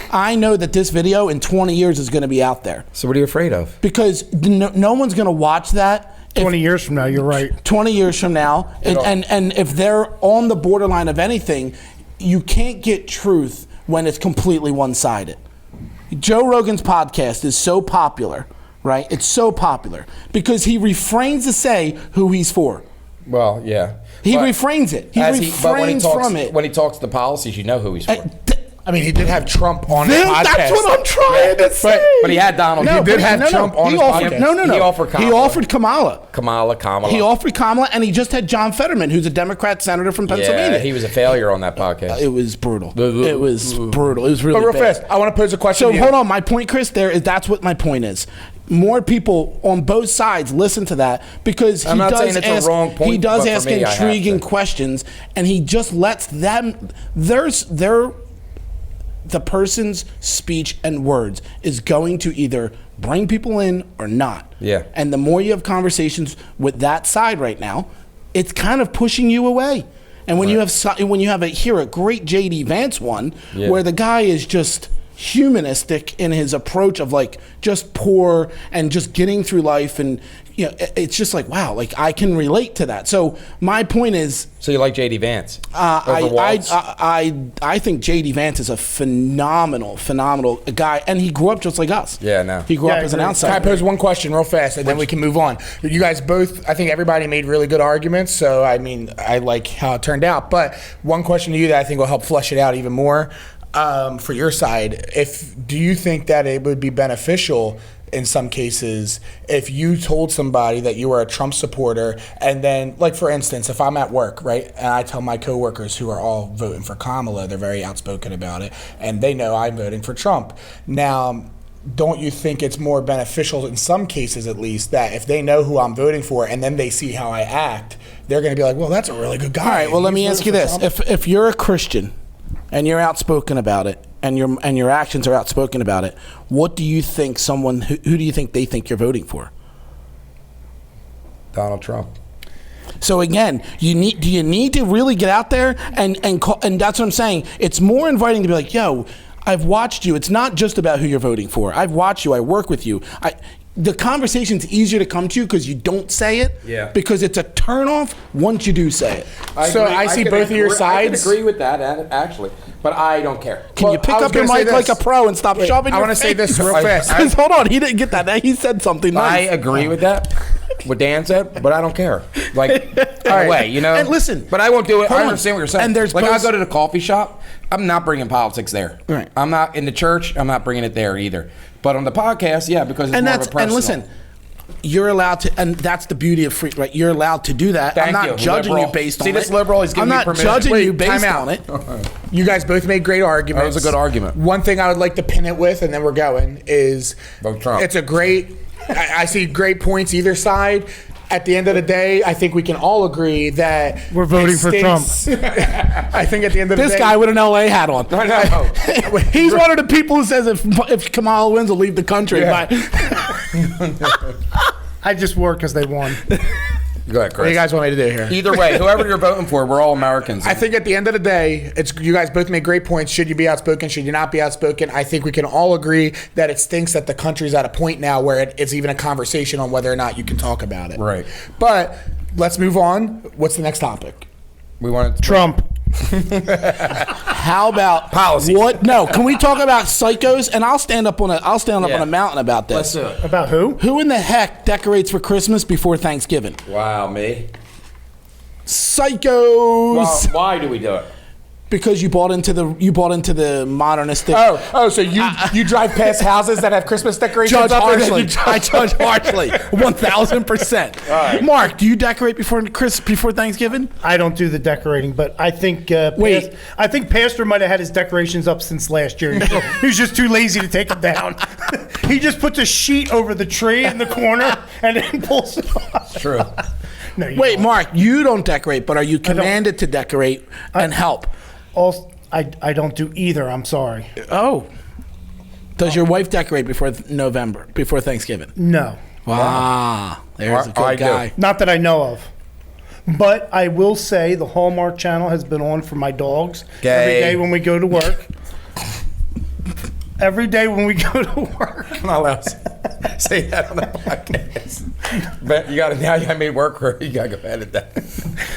Speaker 2: I know that this video in 20 years is going to be out there
Speaker 1: So what are you afraid of?
Speaker 2: because no one's going to watch that.
Speaker 4: 20 years from now, you're right.
Speaker 2: 20 years from now, and if they're on the borderline of anything, you can't get truth when it's completely one-sided. Joe Rogan's podcast is so popular, right? It's so popular because he refrains to say who he's for.
Speaker 1: Well, yeah.
Speaker 2: He
Speaker 1: But
Speaker 2: refrains it. He
Speaker 1: but
Speaker 2: refrains from it.
Speaker 1: When he talks the policies, you know who he's for.
Speaker 3: I mean, he did have Trump on his podcast.
Speaker 2: That's what I'm trying to say.
Speaker 1: But he had Donald.
Speaker 3: No,
Speaker 1: He did
Speaker 3: but
Speaker 1: have Trump on
Speaker 2: he
Speaker 1: his
Speaker 2: offered,
Speaker 1: podcast.
Speaker 2: No.
Speaker 1: He offered Kamala.
Speaker 2: He offered Kamala.
Speaker 1: Kamala.
Speaker 2: He offered Kamala, and he just had John Fetterman, who's a Democrat senator from Pennsylvania.
Speaker 1: Yeah, he was a failure on that podcast.
Speaker 2: It was brutal. It was brutal. It was really
Speaker 3: But real
Speaker 2: bad.
Speaker 3: fast, I want to pose a question
Speaker 2: So
Speaker 3: to you.
Speaker 2: hold on, my point, Chris, that's what my point is. More people on both sides listen to that because
Speaker 1: I'm not saying it's a wrong point,
Speaker 2: he does
Speaker 1: but for
Speaker 2: ask
Speaker 1: me, I have
Speaker 2: intriguing
Speaker 1: to.
Speaker 2: questions, and he just lets them. The person's speech and words is going to either bring people in or not.
Speaker 1: Yeah.
Speaker 2: And the more you have conversations with that side right now, it's kind of pushing you away. And when you have a great JD Vance one, where the guy is just humanistic in his approach of like just poor and just getting through life, and it's just like, wow, like I can relate to that. So my point is,
Speaker 1: So you like J.D. Vance?
Speaker 2: I think J.D. Vance is a phenomenal guy, and he grew up just like us.
Speaker 1: Yeah, no.
Speaker 2: He grew up as an
Speaker 3: Can I
Speaker 2: outsider.
Speaker 3: pose one question real fast, and then we can move on? You guys both, I think everybody made really good arguments, so I mean, I like how it turned out. But one question to you that I think will help flesh it out even more for your side: do you think that it would be beneficial in some cases if you told somebody that you were a Trump supporter, and then, like for instance, if I'm at work, right, and I tell my coworkers who are all voting for Kamala, they're very outspoken about it, and they know I'm voting for Trump. Now, don't you think it's more beneficial in some cases, at least, that if they know who I'm voting for and then they see how I act, they're going to be like, well, that's a really good guy.
Speaker 2: All right, well, let me
Speaker 3: He's
Speaker 2: ask you
Speaker 3: voting
Speaker 2: this:
Speaker 3: for Trump.
Speaker 2: if you're a Christian and you're outspoken about it, and your actions are outspoken about it, what do you think who do you think they think you're voting for?
Speaker 1: Donald Trump.
Speaker 2: So again, do you need to really get out there and that's what I'm saying. It's more inviting to be like, yo, I've watched you. It's not just about who you're voting for. I've watched you. I work with you. The conversation's easier to come to because you don't say it.
Speaker 1: Yeah.
Speaker 2: Because it's a turnoff once you do say it.
Speaker 3: I see both of your sides.
Speaker 1: I can agree with that, actually, but I don't care.
Speaker 2: Can you pick up your mic like a pro and stop shoving
Speaker 3: I
Speaker 2: your
Speaker 3: want to say
Speaker 2: face?
Speaker 3: this real fast.
Speaker 2: Hold on, he didn't get that. He said something
Speaker 1: I
Speaker 2: nice.
Speaker 1: agree with that, what Dan said, but I don't care. Like, in a way,
Speaker 2: And listen,
Speaker 1: But I won't do it.
Speaker 2: hold
Speaker 1: I
Speaker 2: on.
Speaker 1: understand what you're saying.
Speaker 2: And there's
Speaker 1: like,
Speaker 2: both-
Speaker 1: I go to the coffee shop. I'm not bringing politics there.
Speaker 2: Right.
Speaker 1: I'm not in the church. I'm not bringing it there either. But on the podcast, yeah, because it's more of a personal.
Speaker 2: And listen, you're allowed to, and that's the beauty of free, right? You're allowed to do that. I'm
Speaker 1: Thank
Speaker 2: not
Speaker 1: you,
Speaker 2: judging
Speaker 1: liberal.
Speaker 2: you based on
Speaker 1: See,
Speaker 2: it.
Speaker 1: this liberal, he's giving me
Speaker 2: I'm not
Speaker 1: permission.
Speaker 2: judging you based
Speaker 3: time out.
Speaker 2: on it.
Speaker 3: You guys both made great arguments.
Speaker 1: That was a good argument.
Speaker 3: One thing I would like to pin it with, and then we're going, is
Speaker 1: Vote Trump.
Speaker 3: It's a great, I see great points either side. At the end of the day, I think we can all agree that
Speaker 4: We're voting
Speaker 3: it
Speaker 4: for
Speaker 3: stinks. I think at the end of the
Speaker 2: This
Speaker 3: day,
Speaker 2: guy with an LA hat on.
Speaker 1: I know.
Speaker 2: He's one of the people who says if Kamala wins, he'll leave the country.
Speaker 1: Yeah.
Speaker 4: I just work because they won.
Speaker 1: Go ahead, Chris.
Speaker 3: what do you guys want me to do here?
Speaker 1: Either way, whoever you're voting for, we're all Americans.
Speaker 3: I think at the end of the day, it's you guys both made great points. Should you be outspoken? Should you not be outspoken? I think we can all agree that it stinks that the country's at a point now where it's even a conversation on whether or not you can talk about it.
Speaker 1: Right.
Speaker 3: But let's move on. What's the next topic?
Speaker 1: we want to
Speaker 4: Trump.
Speaker 2: How about
Speaker 1: Policies.
Speaker 2: What? No, can we talk about psychos? And I'll stand up on
Speaker 1: Yeah.
Speaker 2: a mountain about this.
Speaker 1: Let's do it.
Speaker 4: About who?
Speaker 2: Who in the heck decorates for Christmas before Thanksgiving?
Speaker 1: Wow, me.
Speaker 2: psychos.
Speaker 1: Well, why do we do it?
Speaker 2: Because you bought into the modernistic.
Speaker 3: So you drive past houses that have Christmas decorations
Speaker 2: Judge
Speaker 3: up and then
Speaker 2: harshly.
Speaker 3: you
Speaker 2: I judge harshly. 1,000%.
Speaker 1: right.
Speaker 2: Mark, do you decorate before Thanksgiving?
Speaker 4: I don't do the decorating, but I think
Speaker 2: Wait.
Speaker 4: I think Pastor might have had his decorations up since last year. He was just too lazy to take them down. He just puts a sheet over the tree in the corner and then pulls it off.
Speaker 1: True.
Speaker 4: No, you
Speaker 2: Wait,
Speaker 4: don't.
Speaker 2: Mark, you don't decorate, but are you commanded to decorate and help?
Speaker 4: Also, I don't do either. I'm sorry.
Speaker 2: Oh. Does your wife decorate before Thanksgiving?
Speaker 4: No,
Speaker 2: Wow. There's a good
Speaker 1: I do.
Speaker 2: guy.
Speaker 4: not that I know of. But I will say the Hallmark Channel has been on for my dogs every
Speaker 1: Gay.
Speaker 4: day when we go to work. Every day when we go to work.
Speaker 1: I'm not allowed to say that on the podcast. But now you made work where you gotta go edit that.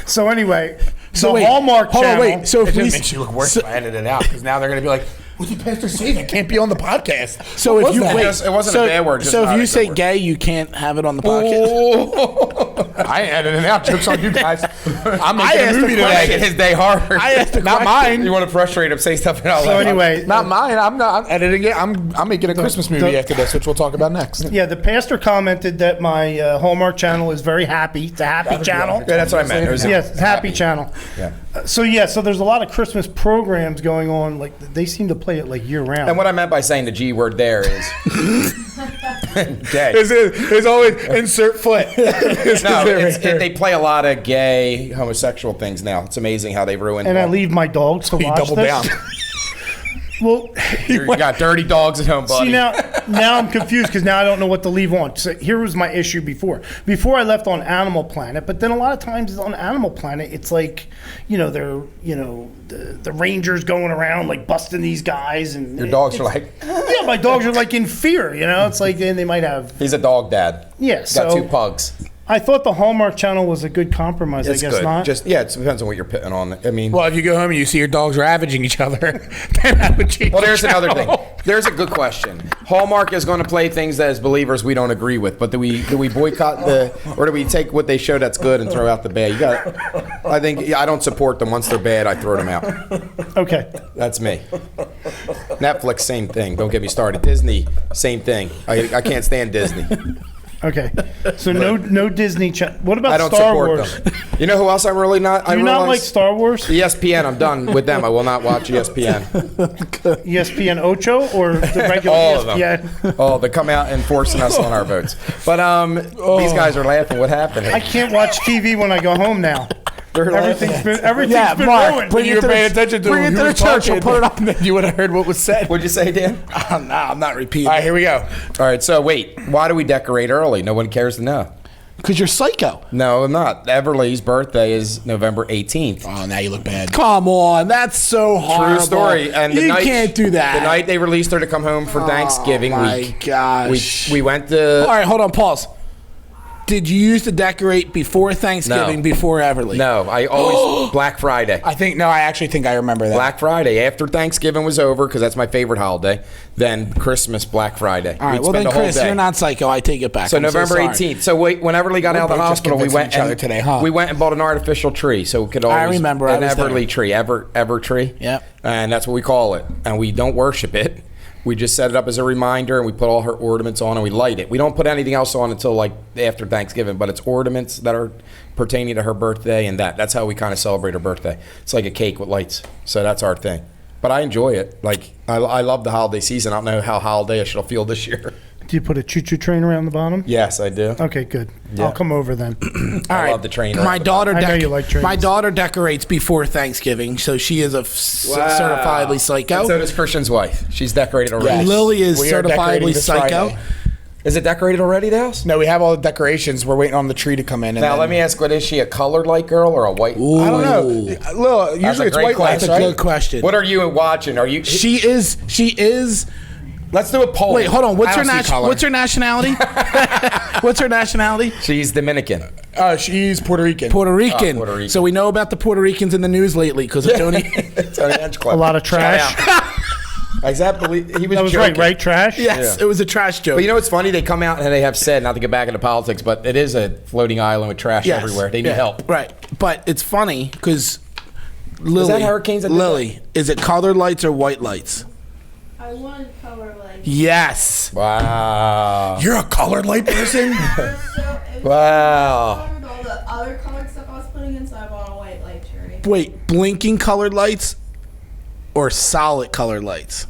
Speaker 4: So anyway,
Speaker 2: So
Speaker 4: the
Speaker 2: wait,
Speaker 4: Hallmark
Speaker 2: hold on,
Speaker 4: Channel.
Speaker 2: wait. So
Speaker 3: It
Speaker 2: if
Speaker 3: just
Speaker 2: we,
Speaker 3: makes you look worse if I edit it out because now they're going to be like, what did Pastor say? That can't be on the podcast.
Speaker 2: so
Speaker 3: What
Speaker 2: if
Speaker 3: was
Speaker 2: you
Speaker 3: that?
Speaker 2: wait,
Speaker 1: It wasn't
Speaker 2: so,
Speaker 1: a bad word, just
Speaker 2: So
Speaker 1: not
Speaker 2: if
Speaker 1: a
Speaker 2: you
Speaker 1: good
Speaker 2: say
Speaker 1: word.
Speaker 2: gay, you can't have it on the podcast.
Speaker 3: I ain't editing it out. Joke's on you guys. I'm
Speaker 2: I
Speaker 3: making
Speaker 2: asked
Speaker 3: a movie
Speaker 2: the
Speaker 3: today.
Speaker 1: Making his day harder.
Speaker 2: I asked the
Speaker 3: Not
Speaker 2: question.
Speaker 3: mine.
Speaker 1: You want to frustrate him, say stuff out
Speaker 4: So
Speaker 1: loud.
Speaker 4: anyway,
Speaker 3: Not mine. I'm editing it. I'm making a Christmas movie after this, which we'll talk about next.
Speaker 4: yeah, the pastor commented that my Hallmark Channel is very happy. It's a happy channel.
Speaker 1: Yeah, that's what I meant. It was
Speaker 4: Yes, happy channel.
Speaker 1: Yeah.
Speaker 4: So there's a lot of Christmas programs going on. Like they seem to play it like year round.
Speaker 1: And what I meant by saying the G word there is gay.
Speaker 3: It's always insert foot.
Speaker 1: No, they play a lot of gay, homosexual things now. It's amazing how they've ruined.
Speaker 4: And I leave my dog to
Speaker 3: You
Speaker 4: watch
Speaker 3: double
Speaker 4: this.
Speaker 3: down.
Speaker 4: Well,
Speaker 1: You got dirty dogs at home, buddy.
Speaker 4: see now I'm confused because now I don't know what to leave on. So here was my issue before. Before I left on Animal Planet, but then a lot of times on Animal Planet, it's like, they're the rangers going around like busting these guys and
Speaker 1: Your dogs are like,
Speaker 4: yeah, my dogs are like in fear. It's like and they might have
Speaker 1: he's a dog dad.
Speaker 4: yeah.
Speaker 1: Got
Speaker 4: So
Speaker 1: 2 pugs.
Speaker 4: I thought the Hallmark Channel was a good compromise.
Speaker 1: It's
Speaker 4: I guess
Speaker 1: good.
Speaker 4: not.
Speaker 1: Just it depends on what you're putting on. I mean,
Speaker 3: Well, if you go home and you see your dogs ravaging each other, then I would change.
Speaker 1: well,
Speaker 3: the
Speaker 1: there's another thing.
Speaker 3: channel.
Speaker 1: There's a good question. Hallmark is going to play things that as believers we don't agree with, but do we boycott or do we take what they show that's good and throw out the bad? I don't support them. Once they're bad, I throw them out.
Speaker 4: Okay.
Speaker 1: That's me. Netflix, same thing. Don't get me started. Disney, same thing. I can't stand Disney.
Speaker 4: Okay. So no Disney channel. What about
Speaker 1: I don't
Speaker 4: Star
Speaker 1: support
Speaker 4: Wars?
Speaker 1: them. You know who else I'm really not?
Speaker 4: Do you not like Star Wars?
Speaker 1: ESPN. I'm done with them. I will not watch ESPN.
Speaker 4: ESPN Ocho or the regular
Speaker 1: All of them.
Speaker 4: ESPN?
Speaker 1: Oh, they come out and forcing us on our votes. But these guys are laughing. What happened?
Speaker 4: I can't watch TV when I go home now. Everything's been
Speaker 2: Yeah,
Speaker 4: been
Speaker 2: Mark,
Speaker 4: ruined.
Speaker 2: bring
Speaker 3: You
Speaker 2: it
Speaker 3: were
Speaker 2: to
Speaker 3: paying
Speaker 2: the,
Speaker 3: attention to
Speaker 2: bring it
Speaker 3: who
Speaker 2: to the
Speaker 3: was
Speaker 2: church.
Speaker 3: talking.
Speaker 2: We'll put it up.
Speaker 3: Then you would have heard what was said.
Speaker 1: What'd you say, Dan?
Speaker 2: I'm not repeating.
Speaker 3: All right, here we go.
Speaker 1: All right. So wait, why do we decorate early? No one cares to know.
Speaker 2: Because you're psycho.
Speaker 1: No, I'm not. Everly's birthday is November 18th.
Speaker 3: Oh, now you look bad.
Speaker 2: Come on, that's so horrible.
Speaker 1: True story. And
Speaker 2: you can't do that.
Speaker 1: The night they released her to come home for Thanksgiving
Speaker 2: my
Speaker 1: week.
Speaker 2: gosh.
Speaker 1: We went to.
Speaker 2: All right, hold on, pause. Did you used to decorate before Thanksgiving,
Speaker 1: No.
Speaker 2: before Everly?
Speaker 1: No, I always Black Friday.
Speaker 3: I actually think I remember that.
Speaker 1: Black Friday after Thanksgiving was over because that's my favorite holiday. Then Christmas, Black Friday.
Speaker 2: All right,
Speaker 1: We'd
Speaker 2: well
Speaker 1: spend
Speaker 2: then,
Speaker 1: the whole
Speaker 2: Chris,
Speaker 1: day.
Speaker 2: you're not psycho. I take it back.
Speaker 1: So
Speaker 2: I'm
Speaker 1: November
Speaker 2: sorry.
Speaker 1: 18th. So when Everly got out of the
Speaker 3: both just
Speaker 1: hospital, we
Speaker 3: convincing
Speaker 1: went
Speaker 3: each other today, huh?
Speaker 1: we went and bought an artificial tree, so we could always.
Speaker 2: I remember, I
Speaker 1: an
Speaker 2: was there.
Speaker 1: Everly tree, ever tree.
Speaker 2: Yep.
Speaker 1: And that's what we call it. And we don't worship it. We just set it up as a reminder, and we put all her ornaments on, and we light it. We don't put anything else on until like after Thanksgiving, but it's ornaments that are pertaining to her birthday, and that's how we kind of celebrate her birthday. It's like a cake with lights, so that's our thing. But I enjoy it. Like I love the holiday season. I don't know how holiday-ish it'll feel this year.
Speaker 4: Do you put a choo-choo train around the bottom?
Speaker 1: Yes, I do.
Speaker 4: Okay, good.
Speaker 1: Yeah.
Speaker 4: I'll come over then.
Speaker 2: All right.
Speaker 1: love the train.
Speaker 2: My daughter,
Speaker 4: I know you like trains.
Speaker 2: my daughter decorates before Thanksgiving, so she is a certifiably psycho.
Speaker 1: And so does Christian's wife. She's decorated already.
Speaker 3: Yes.
Speaker 2: Lily is
Speaker 3: We are decorating
Speaker 2: certifiably
Speaker 3: this
Speaker 2: psycho.
Speaker 3: Friday.
Speaker 1: Is it decorated already, the house?
Speaker 3: No, we have all the decorations. We're waiting on the tree to come in. And
Speaker 1: Now,
Speaker 3: then-
Speaker 1: let me ask, what is she, a colored light girl or a white?
Speaker 3: I don't know. Lil, usually it's
Speaker 1: great
Speaker 3: white lights,
Speaker 2: That's a
Speaker 3: right?
Speaker 2: good question.
Speaker 1: What are you watching? Are you?
Speaker 2: She is.
Speaker 1: Let's do a poll.
Speaker 2: Wait, hold on.
Speaker 3: I don't see color.
Speaker 2: What's her nationality? What's her nationality?
Speaker 1: She's Dominican.
Speaker 3: She's Puerto Rican.
Speaker 2: Puerto Rican.
Speaker 1: Puerto Rican.
Speaker 2: So we know about the Puerto Ricans in the news lately because of Tony.
Speaker 1: Tony Hinchcliffe.
Speaker 4: A lot of trash.
Speaker 1: Shout out. Exactly. He was
Speaker 4: That was
Speaker 1: joking.
Speaker 4: right? Trash?
Speaker 2: Yes, it was a trash joke.
Speaker 1: But you know what's funny? They come out and they have said, not to get back into politics, but it is a floating island with trash
Speaker 2: Yes.
Speaker 1: everywhere. They need
Speaker 2: Yeah.
Speaker 1: help.
Speaker 2: Right. but it's funny because Lily,
Speaker 1: that Hurricanes that did
Speaker 2: Lily, is it colored lights or white lights?
Speaker 5: I wanted color lights.
Speaker 2: Yes.
Speaker 1: Wow.
Speaker 3: You're a colored light person?
Speaker 1: Wow.
Speaker 5: Colored all the other colored stuff I was putting in, so I bought a white light cherry.
Speaker 2: Wait, blinking colored lights or solid colored lights?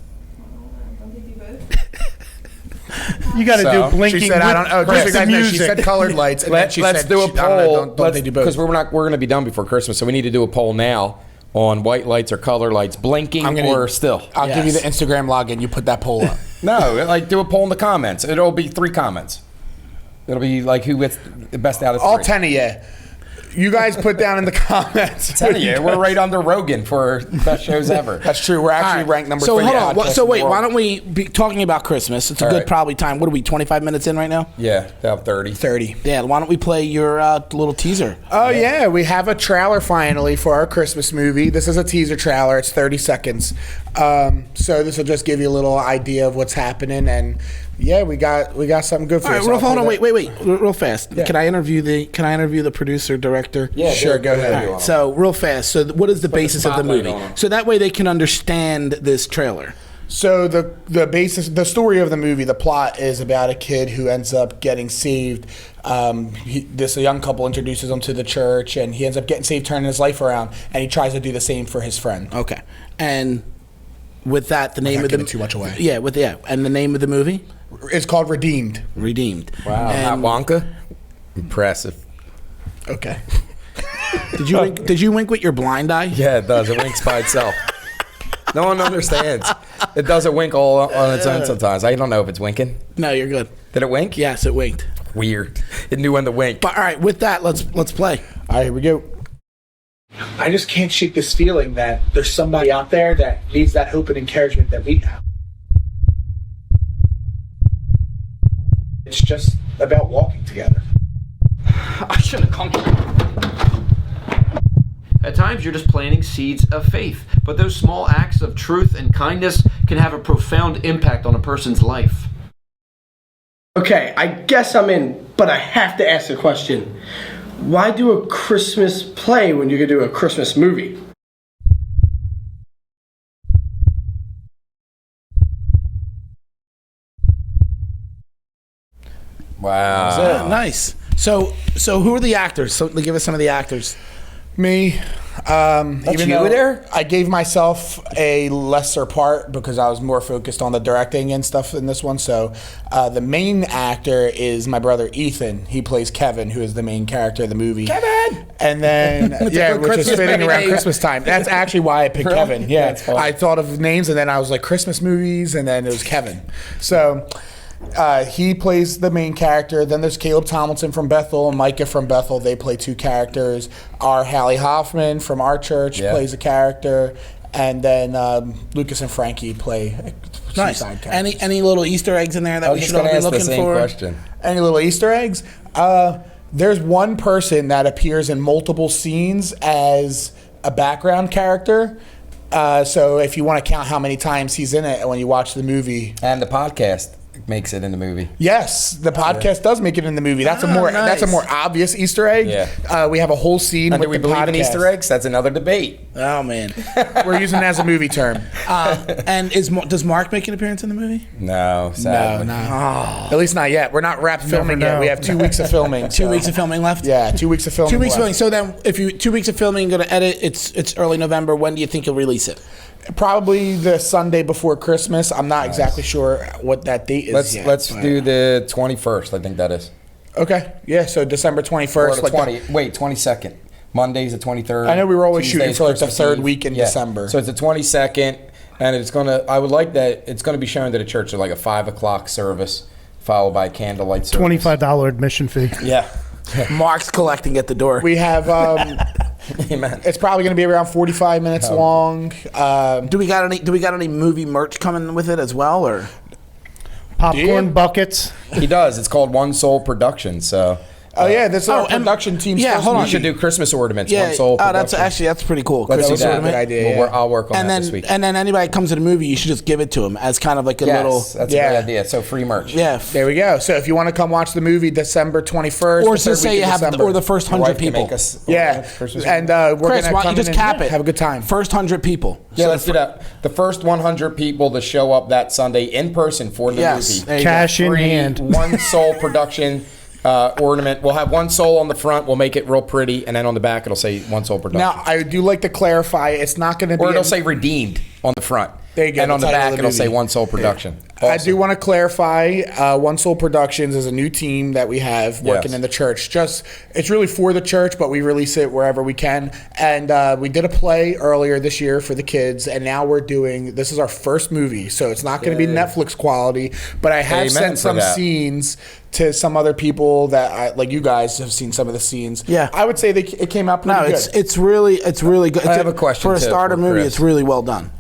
Speaker 5: Don't they do both?
Speaker 4: You got to
Speaker 1: So,
Speaker 4: do blinking.
Speaker 3: She said, I don't know.
Speaker 4: with
Speaker 3: Just so you
Speaker 4: the
Speaker 3: guys know, she
Speaker 4: music.
Speaker 3: said colored lights. And then she
Speaker 1: Let's
Speaker 3: said,
Speaker 1: do a
Speaker 3: I don't know,
Speaker 1: poll.
Speaker 3: don't they do both?
Speaker 1: Because we're going to be done before Christmas, so we need to do a poll now on white lights or color lights, blinking or still.
Speaker 3: I'll give you the
Speaker 2: Yes.
Speaker 3: Instagram login. You put that poll up.
Speaker 1: No, like do a poll in the comments. It'll be 3 comments. It'll be like who gets the best out of 3.
Speaker 3: All 10 of you. You guys put down in the comments.
Speaker 1: 10 of you. We're right under Rogan for best shows ever.
Speaker 3: That's true. We're actually
Speaker 2: All right.
Speaker 3: ranked number
Speaker 2: so
Speaker 3: 3.
Speaker 2: hold on.
Speaker 3: podcast
Speaker 2: So
Speaker 3: in the
Speaker 2: wait, why
Speaker 3: world.
Speaker 2: don't we be talking about Christmas? It's a
Speaker 1: All
Speaker 2: good
Speaker 1: right.
Speaker 2: probably time. What are we, 25 minutes in right now?
Speaker 1: Yeah, about 30.
Speaker 3: 30.
Speaker 2: Yeah, why don't we play your little teaser?
Speaker 3: Oh, yeah. We have a trailer finally for our Christmas movie. This is a teaser trailer. It's 30 seconds. So this will just give you a little idea of what's happening. And yeah, we got something good for
Speaker 2: All
Speaker 3: you.
Speaker 2: right,
Speaker 3: So
Speaker 2: Rolf,
Speaker 3: I'll
Speaker 2: hold on,
Speaker 3: play
Speaker 2: wait, real fast.
Speaker 3: Yeah.
Speaker 2: Can I interview the producer, director?
Speaker 1: Yeah,
Speaker 3: Sure, go ahead.
Speaker 2: All right, so real fast. So what is the basis of the
Speaker 1: spotlight
Speaker 2: movie?
Speaker 1: on 'em.
Speaker 2: So that way they can understand this trailer.
Speaker 3: So the story of the movie, the plot is about a kid who ends up getting saved. This young couple introduces him to the church, and he ends up getting saved, turning his life around, and he tries to do the same for his friend.
Speaker 2: Okay, and with that, the name
Speaker 3: not
Speaker 2: of the
Speaker 3: giving too much away.
Speaker 2: Yeah, and the name of the movie,
Speaker 3: It's called Redeemed.
Speaker 2: Redeemed.
Speaker 1: Wow,
Speaker 2: And
Speaker 1: not Wonka? Impressive.
Speaker 3: Okay.
Speaker 2: Did you wink with your blind eye?
Speaker 1: Yeah, it does. It winks by itself. No one understands. It doesn't wink all on its own sometimes. I don't know if it's winking.
Speaker 2: No, you're good.
Speaker 1: Did it wink?
Speaker 2: Yes, it winked.
Speaker 1: Weird. It knew when to wink.
Speaker 2: But all right, with that, let's play.
Speaker 3: All right, here we go. I just can't shake this feeling that there's somebody out there that needs that hope and encouragement that we have. It's just about walking together.
Speaker 6: I shouldn't have come here. At times, you're just planting seeds of faith, but those small acts of truth and kindness can have a profound impact on a person's life.
Speaker 7: Okay, I guess I'm in, but I have to ask a question. Why do a Christmas play when you could do a Christmas movie?
Speaker 1: Wow.
Speaker 2: Nice. So who are the actors? So give us some of the actors.
Speaker 3: Me. Even
Speaker 1: you
Speaker 3: though
Speaker 1: there?
Speaker 3: I gave myself a lesser part because I was more focused on the directing and stuff in this one. So the main actor is my brother Ethan. He plays Kevin, who is the main character of the movie.
Speaker 1: Kevin!
Speaker 3: And then, yeah,
Speaker 1: good
Speaker 3: which is
Speaker 1: Christmas
Speaker 3: fitting
Speaker 1: movie
Speaker 3: around
Speaker 1: name.
Speaker 3: Christmas time. That's actually why I picked
Speaker 1: Really?
Speaker 3: Kevin. Yeah.
Speaker 1: That's funny.
Speaker 3: I thought of names and then I was like, Christmas movies, and then it was Kevin. So he plays the main character. Then there's Caleb Tomlinson from Bethel and Micah from Bethel. They play 2 characters. Our Hallie Hoffman from our church plays a character. And then Lucas and Frankie play 2
Speaker 2: Nice.
Speaker 3: side characters.
Speaker 2: Any little Easter eggs in there that
Speaker 1: I
Speaker 2: we
Speaker 1: was just
Speaker 2: should all
Speaker 1: going to
Speaker 2: be
Speaker 1: ask the
Speaker 2: looking
Speaker 1: same
Speaker 2: for?
Speaker 1: question.
Speaker 3: Any little Easter eggs? There's one person that appears in multiple scenes as a background character. So if you want to count how many times he's in it when you watch the movie.
Speaker 1: And the podcast makes it in the movie.
Speaker 3: Yes, the podcast does make it in the movie. That's
Speaker 2: nice.
Speaker 3: a more obvious Easter egg.
Speaker 1: Yeah.
Speaker 3: We have a whole scene
Speaker 1: And
Speaker 3: with
Speaker 1: do we
Speaker 3: the
Speaker 1: believe
Speaker 3: podcast.
Speaker 1: in Easter eggs? That's another debate.
Speaker 2: Oh man.
Speaker 3: We're using it as a movie term.
Speaker 2: And does Mark make an appearance in the movie?
Speaker 1: No, sadly.
Speaker 3: At least not yet. We're not wrapped filming
Speaker 4: know.
Speaker 3: yet. We have 2 weeks of filming.
Speaker 2: 2 weeks of filming left.
Speaker 3: Yeah, 2 weeks of filming.
Speaker 2: 2 weeks
Speaker 3: left.
Speaker 2: filming. So then, if you 2 weeks of filming, going to edit, it's early November. When do you think you'll release it?
Speaker 3: Probably the Sunday before Christmas. I'm not exactly sure what that date is yet.
Speaker 1: Let's do the 21st. I think that is.
Speaker 3: Okay. Yeah. So December 21st.
Speaker 1: Or the
Speaker 3: like
Speaker 1: 20. Wait, 22nd. Monday's the 23rd.
Speaker 3: I know we were always shooting
Speaker 1: Tuesday's
Speaker 3: for, like, the
Speaker 1: Christmas
Speaker 3: third
Speaker 1: Eve.
Speaker 3: week in December.
Speaker 1: So it's the 22nd, and it's gonna. I would like that. It's gonna be shown to the church at like a 5:00 service, followed by candlelight service.
Speaker 4: $25 admission fee.
Speaker 1: Yeah.
Speaker 2: Mark's collecting at the door.
Speaker 3: we have.
Speaker 1: Amen.
Speaker 3: It's probably going to be around 45 minutes long.
Speaker 2: do we got any movie merch coming with it as well, or?
Speaker 4: Popcorn buckets.
Speaker 1: He does. It's called One Soul Productions. So
Speaker 3: Oh yeah, this is our
Speaker 2: and-
Speaker 3: production team.
Speaker 2: yeah, hold on.
Speaker 1: We should do Christmas ornaments.
Speaker 2: Yeah,
Speaker 1: One soul.
Speaker 2: that's pretty cool.
Speaker 3: That's
Speaker 2: Christmas
Speaker 3: a
Speaker 2: ornament.
Speaker 3: good idea.
Speaker 1: Well, I'll work on
Speaker 2: And
Speaker 1: that
Speaker 2: then,
Speaker 1: this week.
Speaker 2: and then anybody that comes to the movie, you should just give it to them as kind of like a little,
Speaker 1: Yes, that's
Speaker 3: Yeah.
Speaker 1: a great idea. So free merch.
Speaker 2: yeah.
Speaker 3: There we go. So if you want to come watch the movie December 21st,
Speaker 2: Or
Speaker 3: the third
Speaker 2: just say
Speaker 3: week
Speaker 2: you
Speaker 3: of
Speaker 2: have,
Speaker 3: December.
Speaker 2: or the first
Speaker 1: Your
Speaker 2: 100
Speaker 1: wife can
Speaker 2: people.
Speaker 1: make us
Speaker 3: Yeah,
Speaker 1: Christmas
Speaker 3: and
Speaker 1: ornament.
Speaker 3: we're
Speaker 2: Chris,
Speaker 3: gonna
Speaker 2: why don't
Speaker 3: come
Speaker 2: you just
Speaker 3: in
Speaker 2: cap
Speaker 3: and
Speaker 2: it?
Speaker 3: have a good time.
Speaker 2: First 100 people.
Speaker 1: Yeah,
Speaker 2: So
Speaker 1: let's do that. The first 100 people to show up that Sunday in person for the
Speaker 2: Yes,
Speaker 1: movie.
Speaker 2: there you
Speaker 4: Cash in
Speaker 1: Free
Speaker 4: hand.
Speaker 1: One soul production ornament. We'll have one soul on the front. We'll make it real pretty, and then on the back it'll say one soul production.
Speaker 3: Now I do like to clarify, it's not going to be.
Speaker 1: Or it'll say redeemed on the front.
Speaker 3: There you go,
Speaker 1: And on
Speaker 3: the
Speaker 1: the
Speaker 3: title
Speaker 1: back
Speaker 3: of the
Speaker 1: it'll say
Speaker 3: movie.
Speaker 1: one soul production.
Speaker 3: I do want to clarify, One Soul Productions is a new team that we have working
Speaker 1: Yes.
Speaker 3: in the church. It's really for the church, but we release it wherever we can. And we did a play earlier this year for the kids, and now this is our first movie, so it's not going to be Netflix quality, but I have
Speaker 1: Amen
Speaker 3: sent
Speaker 1: for
Speaker 3: some
Speaker 1: that.
Speaker 3: scenes to some other people that, like you guys have seen some of the scenes.
Speaker 2: Yeah.
Speaker 3: I would say it came out pretty
Speaker 2: No,
Speaker 3: good.
Speaker 2: it's really good.
Speaker 1: I have a question,
Speaker 2: for a
Speaker 1: too,
Speaker 2: starter
Speaker 1: for
Speaker 2: movie.
Speaker 1: Chris.
Speaker 2: It's really well done.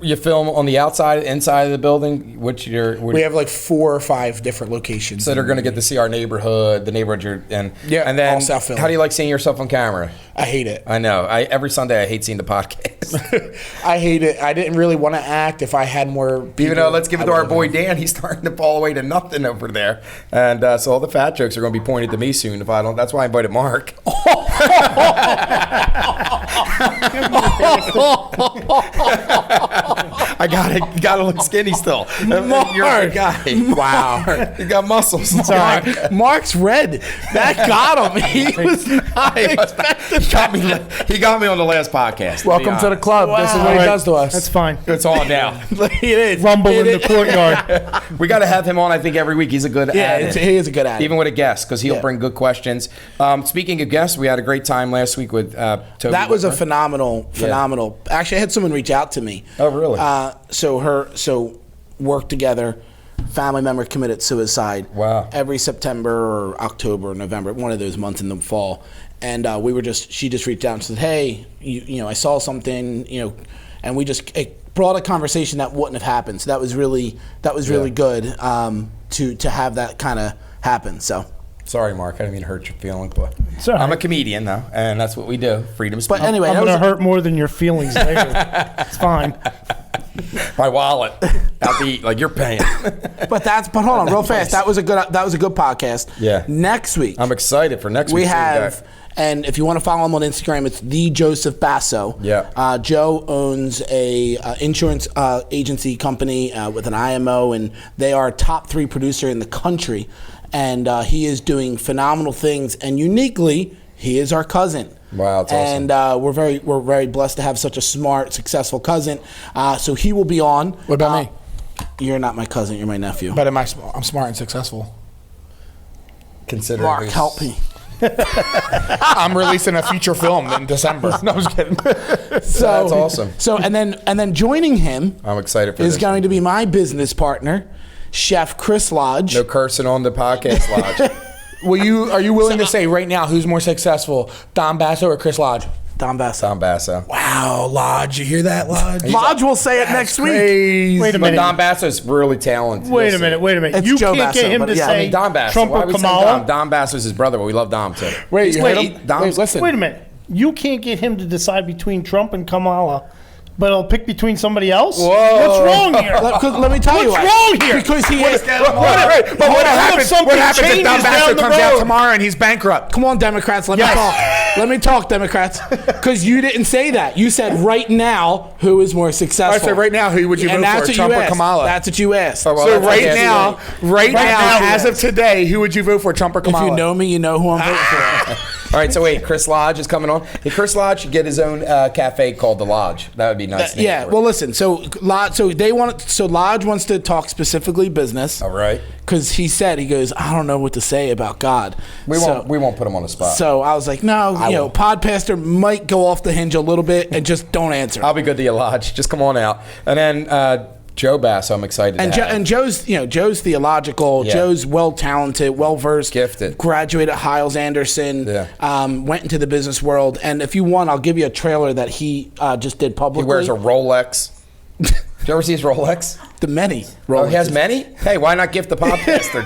Speaker 1: You film on the outside, inside of the building,
Speaker 3: We have like 4 or 5 different locations.
Speaker 1: so they're going to get to see our neighborhood, the neighborhood you're in.
Speaker 3: Yeah,
Speaker 1: and then
Speaker 3: all South Philly.
Speaker 1: how do you like seeing yourself on camera?
Speaker 3: I hate it.
Speaker 1: I know. Every Sunday I hate seeing the podcast.
Speaker 3: I hate it. I didn't really want to act. If I had more people,
Speaker 1: Even though, let's give it
Speaker 3: I
Speaker 1: to our
Speaker 3: would've.
Speaker 1: boy Dan. He's starting to fall away to nothing over there, and so all the fat jokes are going to be pointed to me soon. If I don't, that's why I invited Mark. I got to look skinny still. You're a guy.
Speaker 3: Wow.
Speaker 1: You got muscles.
Speaker 2: Mark's red. That got him. He was not expecting
Speaker 1: He got me on the last podcast.
Speaker 3: Welcome to the club. This is what he
Speaker 4: Alright,
Speaker 3: does to us.
Speaker 4: That's fine.
Speaker 1: It's on now.
Speaker 2: it is.
Speaker 4: Rumble in the courtyard.
Speaker 1: We got to have him on. I think every week he's a good
Speaker 2: Yeah,
Speaker 1: at it.
Speaker 2: he is a good at it.
Speaker 1: Even with a guest, because he'll
Speaker 2: Yeah.
Speaker 1: bring good questions. Speaking of guests, we had a great time last week with Toby.
Speaker 2: That was a
Speaker 1: Whitmer.
Speaker 2: phenomenal. Actually, I had someone reach out to me.
Speaker 1: Oh, really?
Speaker 2: So work together. Family member committed suicide.
Speaker 1: Wow.
Speaker 2: Every September or October or November, one of those months in the fall, and she just reached out and said, "Hey, you know, I saw something, you know," and it brought a conversation that wouldn't have happened. So that was really good to have that kind of happen. So.
Speaker 1: Sorry, Mark. I didn't mean to hurt your feelings, but
Speaker 4: It's all right.
Speaker 1: I'm a comedian, though, and that's what we do. Freedom speech.
Speaker 2: But anyway,
Speaker 4: I'm
Speaker 2: that
Speaker 4: going
Speaker 2: was
Speaker 4: to hurt more than your feelings later. It's fine.
Speaker 1: My wallet out to eat like you're paying.
Speaker 2: But hold on, real fast. That was a good podcast.
Speaker 1: Yeah.
Speaker 2: Next week
Speaker 1: I'm excited for next week.
Speaker 2: we have, and if you want to follow him on Instagram, it's the Joseph Basso.
Speaker 1: Yeah.
Speaker 2: Joe owns a insurance agency company with an IMO, and they are a top 3 producer in the country. And he is doing phenomenal things, and uniquely, he is our cousin.
Speaker 1: Wow, that's awesome.
Speaker 2: And we're very blessed to have such a smart, successful cousin. So he will be on.
Speaker 3: What about me?
Speaker 2: You're not my cousin. You're my nephew.
Speaker 3: But I'm smart and successful.
Speaker 1: Consider
Speaker 2: Mark, help me.
Speaker 3: I'm releasing a feature film in December. No, I was kidding.
Speaker 2: So
Speaker 1: That's awesome.
Speaker 2: So and then joining him
Speaker 1: I'm excited for
Speaker 2: is
Speaker 1: this.
Speaker 2: going to be my business partner, Chef Chris Lodge.
Speaker 1: No cursing on the podcast, Lodge.
Speaker 3: Are you willing to say right now who's more successful, Don Basso or Chris Lodge?
Speaker 2: Don Basso.
Speaker 1: Don Basso.
Speaker 3: Wow, Lodge, you hear that, Lodge?
Speaker 2: Lodge will say it next week.
Speaker 3: Crazy.
Speaker 4: Wait a
Speaker 1: But
Speaker 4: minute.
Speaker 1: Don Basso's really talented.
Speaker 4: Wait a
Speaker 1: You'll
Speaker 4: minute.
Speaker 1: see.
Speaker 4: Wait a minute.
Speaker 2: It's
Speaker 4: You
Speaker 2: Joe
Speaker 4: can't
Speaker 2: Basso,
Speaker 4: get him
Speaker 2: but
Speaker 4: to
Speaker 2: yeah, I
Speaker 4: say
Speaker 2: mean,
Speaker 1: Don Basso.
Speaker 4: Trump
Speaker 1: Why
Speaker 4: or
Speaker 1: we saying
Speaker 4: Kamala.
Speaker 1: Don Basso's his brother, but we love Dom too.
Speaker 3: Wait, you heard him?
Speaker 1: Dom's,
Speaker 3: Listen.
Speaker 4: Wait a minute. You can't get him to decide between Trump and Kamala, but he'll pick between somebody else?
Speaker 1: Whoa.
Speaker 4: What's wrong here?
Speaker 2: Let me tell you
Speaker 4: What's
Speaker 2: why.
Speaker 4: wrong here?
Speaker 2: Because he is.
Speaker 3: But what happens
Speaker 4: something
Speaker 3: if Don
Speaker 4: changes
Speaker 3: Basso
Speaker 4: down the
Speaker 3: comes out
Speaker 4: road?
Speaker 3: tomorrow and he's bankrupt?
Speaker 2: Come on, Democrats, let me talk. Let me talk, Democrats. Because you didn't say that. You said right now, who is more successful?
Speaker 3: I said right now, who would you
Speaker 2: And
Speaker 3: vote
Speaker 2: that's
Speaker 3: for,
Speaker 2: what
Speaker 3: Trump
Speaker 2: you
Speaker 3: or
Speaker 2: asked.
Speaker 3: Kamala?
Speaker 2: That's what you asked.
Speaker 1: Oh, well,
Speaker 3: So
Speaker 1: that's
Speaker 3: right
Speaker 1: okay.
Speaker 3: now,
Speaker 2: now,
Speaker 3: as of today, who would you vote for, Trump or
Speaker 2: If
Speaker 3: Kamala?
Speaker 2: you know me, you know who I'm voting for.
Speaker 1: All right, so wait, Chris Lodge is coming on. Hey, Chris Lodge should get his own cafe called The Lodge. That would be nice. name
Speaker 2: Yeah,
Speaker 1: for it.
Speaker 2: well, listen. So Lodge wants to talk specifically business.
Speaker 1: All right.
Speaker 2: Because he goes, I don't know what to say about God.
Speaker 1: We won't put him on the spot.
Speaker 2: So I was like, no, Podpastor might go off the hinge a little bit, and just don't answer.
Speaker 1: I'll be good to you, Lodge. Just come on out. And then Joe Bass, I'm excited
Speaker 2: And
Speaker 1: to have.
Speaker 2: Joe's theological.
Speaker 1: Yeah.
Speaker 2: Joe's well talented, well versed,
Speaker 1: Gifted.
Speaker 2: Graduated at Hiles Anderson.
Speaker 1: Yeah.
Speaker 2: Went into the business world. And if you want, I'll give you a trailer that he just did
Speaker 1: He
Speaker 2: publicly.
Speaker 1: wears a Rolex. Did you ever see his Rolex?
Speaker 2: The many.
Speaker 1: Oh, he has many? Hey, why not gift the Podpastor?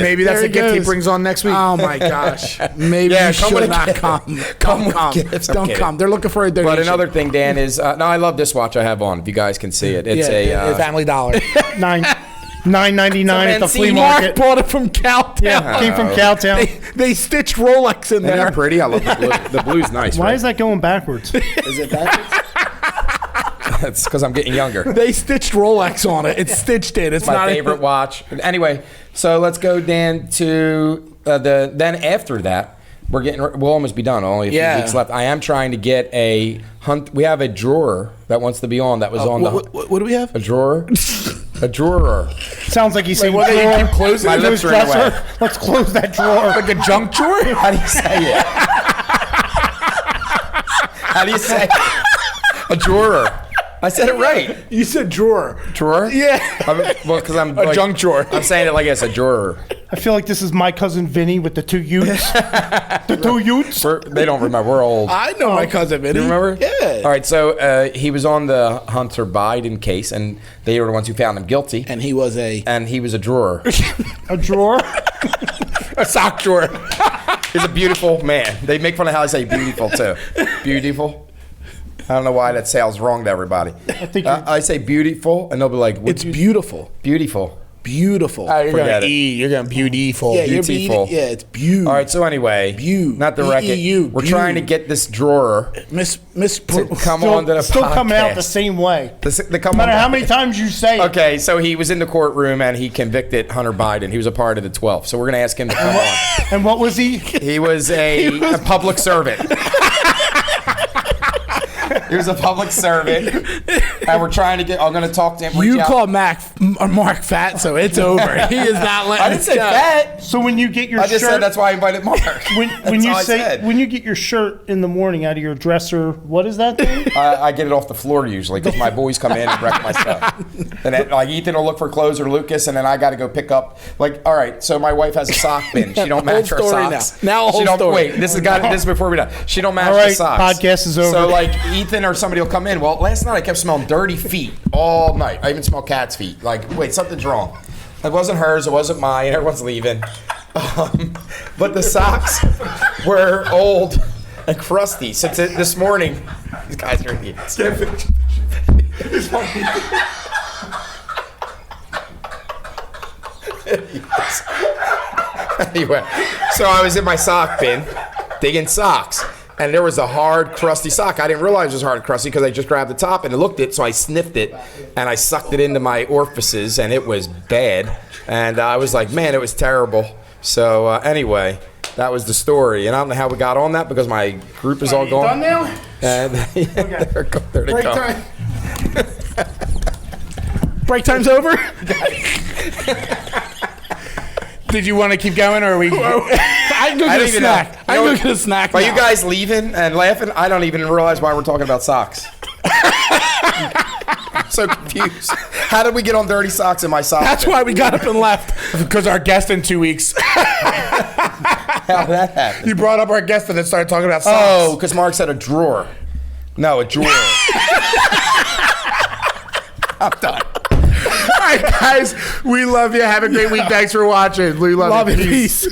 Speaker 3: Maybe that's
Speaker 2: There
Speaker 3: a gift he
Speaker 2: goes.
Speaker 3: brings on next week.
Speaker 2: Oh my gosh. Maybe
Speaker 1: Yeah,
Speaker 2: you
Speaker 1: come
Speaker 2: should
Speaker 1: with a
Speaker 2: not
Speaker 1: gift.
Speaker 2: come.
Speaker 1: Come
Speaker 2: Don't
Speaker 1: with
Speaker 2: come.
Speaker 1: gifts. I'm
Speaker 2: Don't
Speaker 1: kidding.
Speaker 2: come. They're looking for a donation.
Speaker 1: But another thing, Dan, is no, I love this watch I have on. If you guys can see it, it's
Speaker 2: Yeah,
Speaker 1: a
Speaker 3: Family Dollar.
Speaker 4: $9.99 at the
Speaker 1: It's a
Speaker 4: flea
Speaker 1: Mancini
Speaker 4: market.
Speaker 2: Bought it from Cowtown.
Speaker 4: Yeah, came from Cowtown.
Speaker 2: They stitched Rolex in
Speaker 1: Isn't
Speaker 2: there.
Speaker 1: that pretty? I love the blue. The blue's nice.
Speaker 4: Why
Speaker 1: right?
Speaker 4: is that going backwards?
Speaker 3: Is it backwards?
Speaker 1: That's because I'm getting younger.
Speaker 2: They stitched Rolex on it. It's stitched in. It's
Speaker 1: My
Speaker 2: not
Speaker 1: favorite watch. Anyway, so let's go, Dan, to then after that. We'll almost be done. Only a few weeks left. I am trying to get a hunt. We have a drawer that wants to be on. That was on the
Speaker 2: What do we have?
Speaker 1: a drawer. A drawer.
Speaker 4: Sounds like he's saying,
Speaker 3: what, you
Speaker 4: drawer.
Speaker 3: keep closing
Speaker 1: My
Speaker 3: it?
Speaker 1: lips are in the way.
Speaker 4: Let's close that drawer.
Speaker 3: Like a junk drawer?
Speaker 1: How do you say it? How do you say it? A drawer. I said it right.
Speaker 2: You said drawer.
Speaker 1: Drawer?
Speaker 2: Yeah.
Speaker 1: Well, because I'm
Speaker 3: A junk drawer.
Speaker 1: I'm saying it like it's a drawer.
Speaker 4: I feel like this is my cousin Vinny with the 2 Utes. The 2 Utes.
Speaker 1: They don't remember. We're old.
Speaker 2: I know my cousin Vinny.
Speaker 1: You remember?
Speaker 2: Yeah.
Speaker 1: All right. So he was on the Hunter Biden case, and they were the ones who found him guilty.
Speaker 2: And he was a.
Speaker 1: And he was a drawer.
Speaker 4: A drawer.
Speaker 1: A sock drawer. He's a beautiful man. They make fun of how I say beautiful too. Beautiful. I don't know why that sounds wrong to everybody. I say beautiful, and they'll be like,
Speaker 2: It's beautiful.
Speaker 1: beautiful.
Speaker 2: Beautiful.
Speaker 3: You're
Speaker 1: Forget
Speaker 3: going
Speaker 1: it.
Speaker 3: E. You're going beautiful.
Speaker 2: yeah, you're
Speaker 1: beautiful.
Speaker 2: Yeah, it's beautiful.
Speaker 1: All right. So anyway, not the record.
Speaker 2: B-E-U,
Speaker 1: We're trying to get this drawer
Speaker 2: Miss
Speaker 1: to come on to the
Speaker 4: Still
Speaker 1: podcast.
Speaker 4: coming out the same way.
Speaker 1: The come
Speaker 4: No matter
Speaker 1: on-
Speaker 4: how many times you say it.
Speaker 1: Okay, so he was in the courtroom and he convicted Hunter Biden. He was a part of the 12. So we're going to ask him to come on.
Speaker 4: And what was he?
Speaker 1: He was a public servant. He was a public servant. And we're trying to get, I'm going to talk to him.
Speaker 2: You
Speaker 1: reach out.
Speaker 2: call Mark fat, so it's over. He is not letting
Speaker 1: I didn't
Speaker 2: us
Speaker 1: say
Speaker 2: go.
Speaker 1: fat.
Speaker 4: So when you get your
Speaker 1: I just
Speaker 4: shirt,
Speaker 1: said that's why I invited Mark.
Speaker 4: when
Speaker 1: That's
Speaker 4: you
Speaker 1: all I
Speaker 4: say
Speaker 1: said.
Speaker 4: when you get your shirt in the morning out of your dresser, what is that thing?
Speaker 1: I get it off the floor usually because my boys come in and wreck my stuff. And then, like Ethan will look for clothes or Lucas, and then I got to go pick up. Like, all right, so my wife has a sock bin. She don't match her
Speaker 2: Whole story
Speaker 1: socks.
Speaker 2: now. Now a
Speaker 1: She
Speaker 2: whole
Speaker 1: don't-
Speaker 2: story.
Speaker 1: Wait, this is before we done. She don't match
Speaker 4: All
Speaker 1: the
Speaker 4: right,
Speaker 1: socks.
Speaker 4: podcast is over.
Speaker 1: So like Ethan or somebody will come in. Well, last night I kept smelling dirty feet all night. I even smell cat's feet. Like, wait, something's wrong. It wasn't hers. It wasn't mine. Everyone's leaving. But the socks were old and crusty. So this morning, these guys are idiots. Anyway, so I was in my sock bin digging socks, and there was a hard, crusty sock. I didn't realize it was hard and crusty because I just grabbed the top and looked it, so I sniffed it, and I sucked it into my orifices, and it was bad. And I was like, man, it was terrible. So anyway, that was the story, and I don't know how we got on that because my group is all
Speaker 4: You done
Speaker 1: gone.
Speaker 4: now?
Speaker 1: And there they
Speaker 4: Break
Speaker 1: come.
Speaker 4: time.
Speaker 2: Break time's over?
Speaker 3: Did you want to keep going, or are we?
Speaker 2: I can go
Speaker 1: I
Speaker 2: get
Speaker 1: don't
Speaker 2: a
Speaker 1: even know.
Speaker 2: snack. I can go get a snack.
Speaker 1: By
Speaker 2: now.
Speaker 1: you guys leaving and laughing, I don't even realize why we're talking about socks. I'm so confused. How did we get on dirty socks in my socks?
Speaker 2: That's why we got up and left.
Speaker 3: Because our guest in 2 weeks.
Speaker 1: How did that happen?
Speaker 3: You brought up our guest and then started talking about socks.
Speaker 1: Oh, because Mark said a drawer. No, a drawer. I'm done.
Speaker 3: All right, guys. We love you. Have a great week. Thanks for watching. We love,
Speaker 2: Love
Speaker 3: you.
Speaker 2: it. Peace.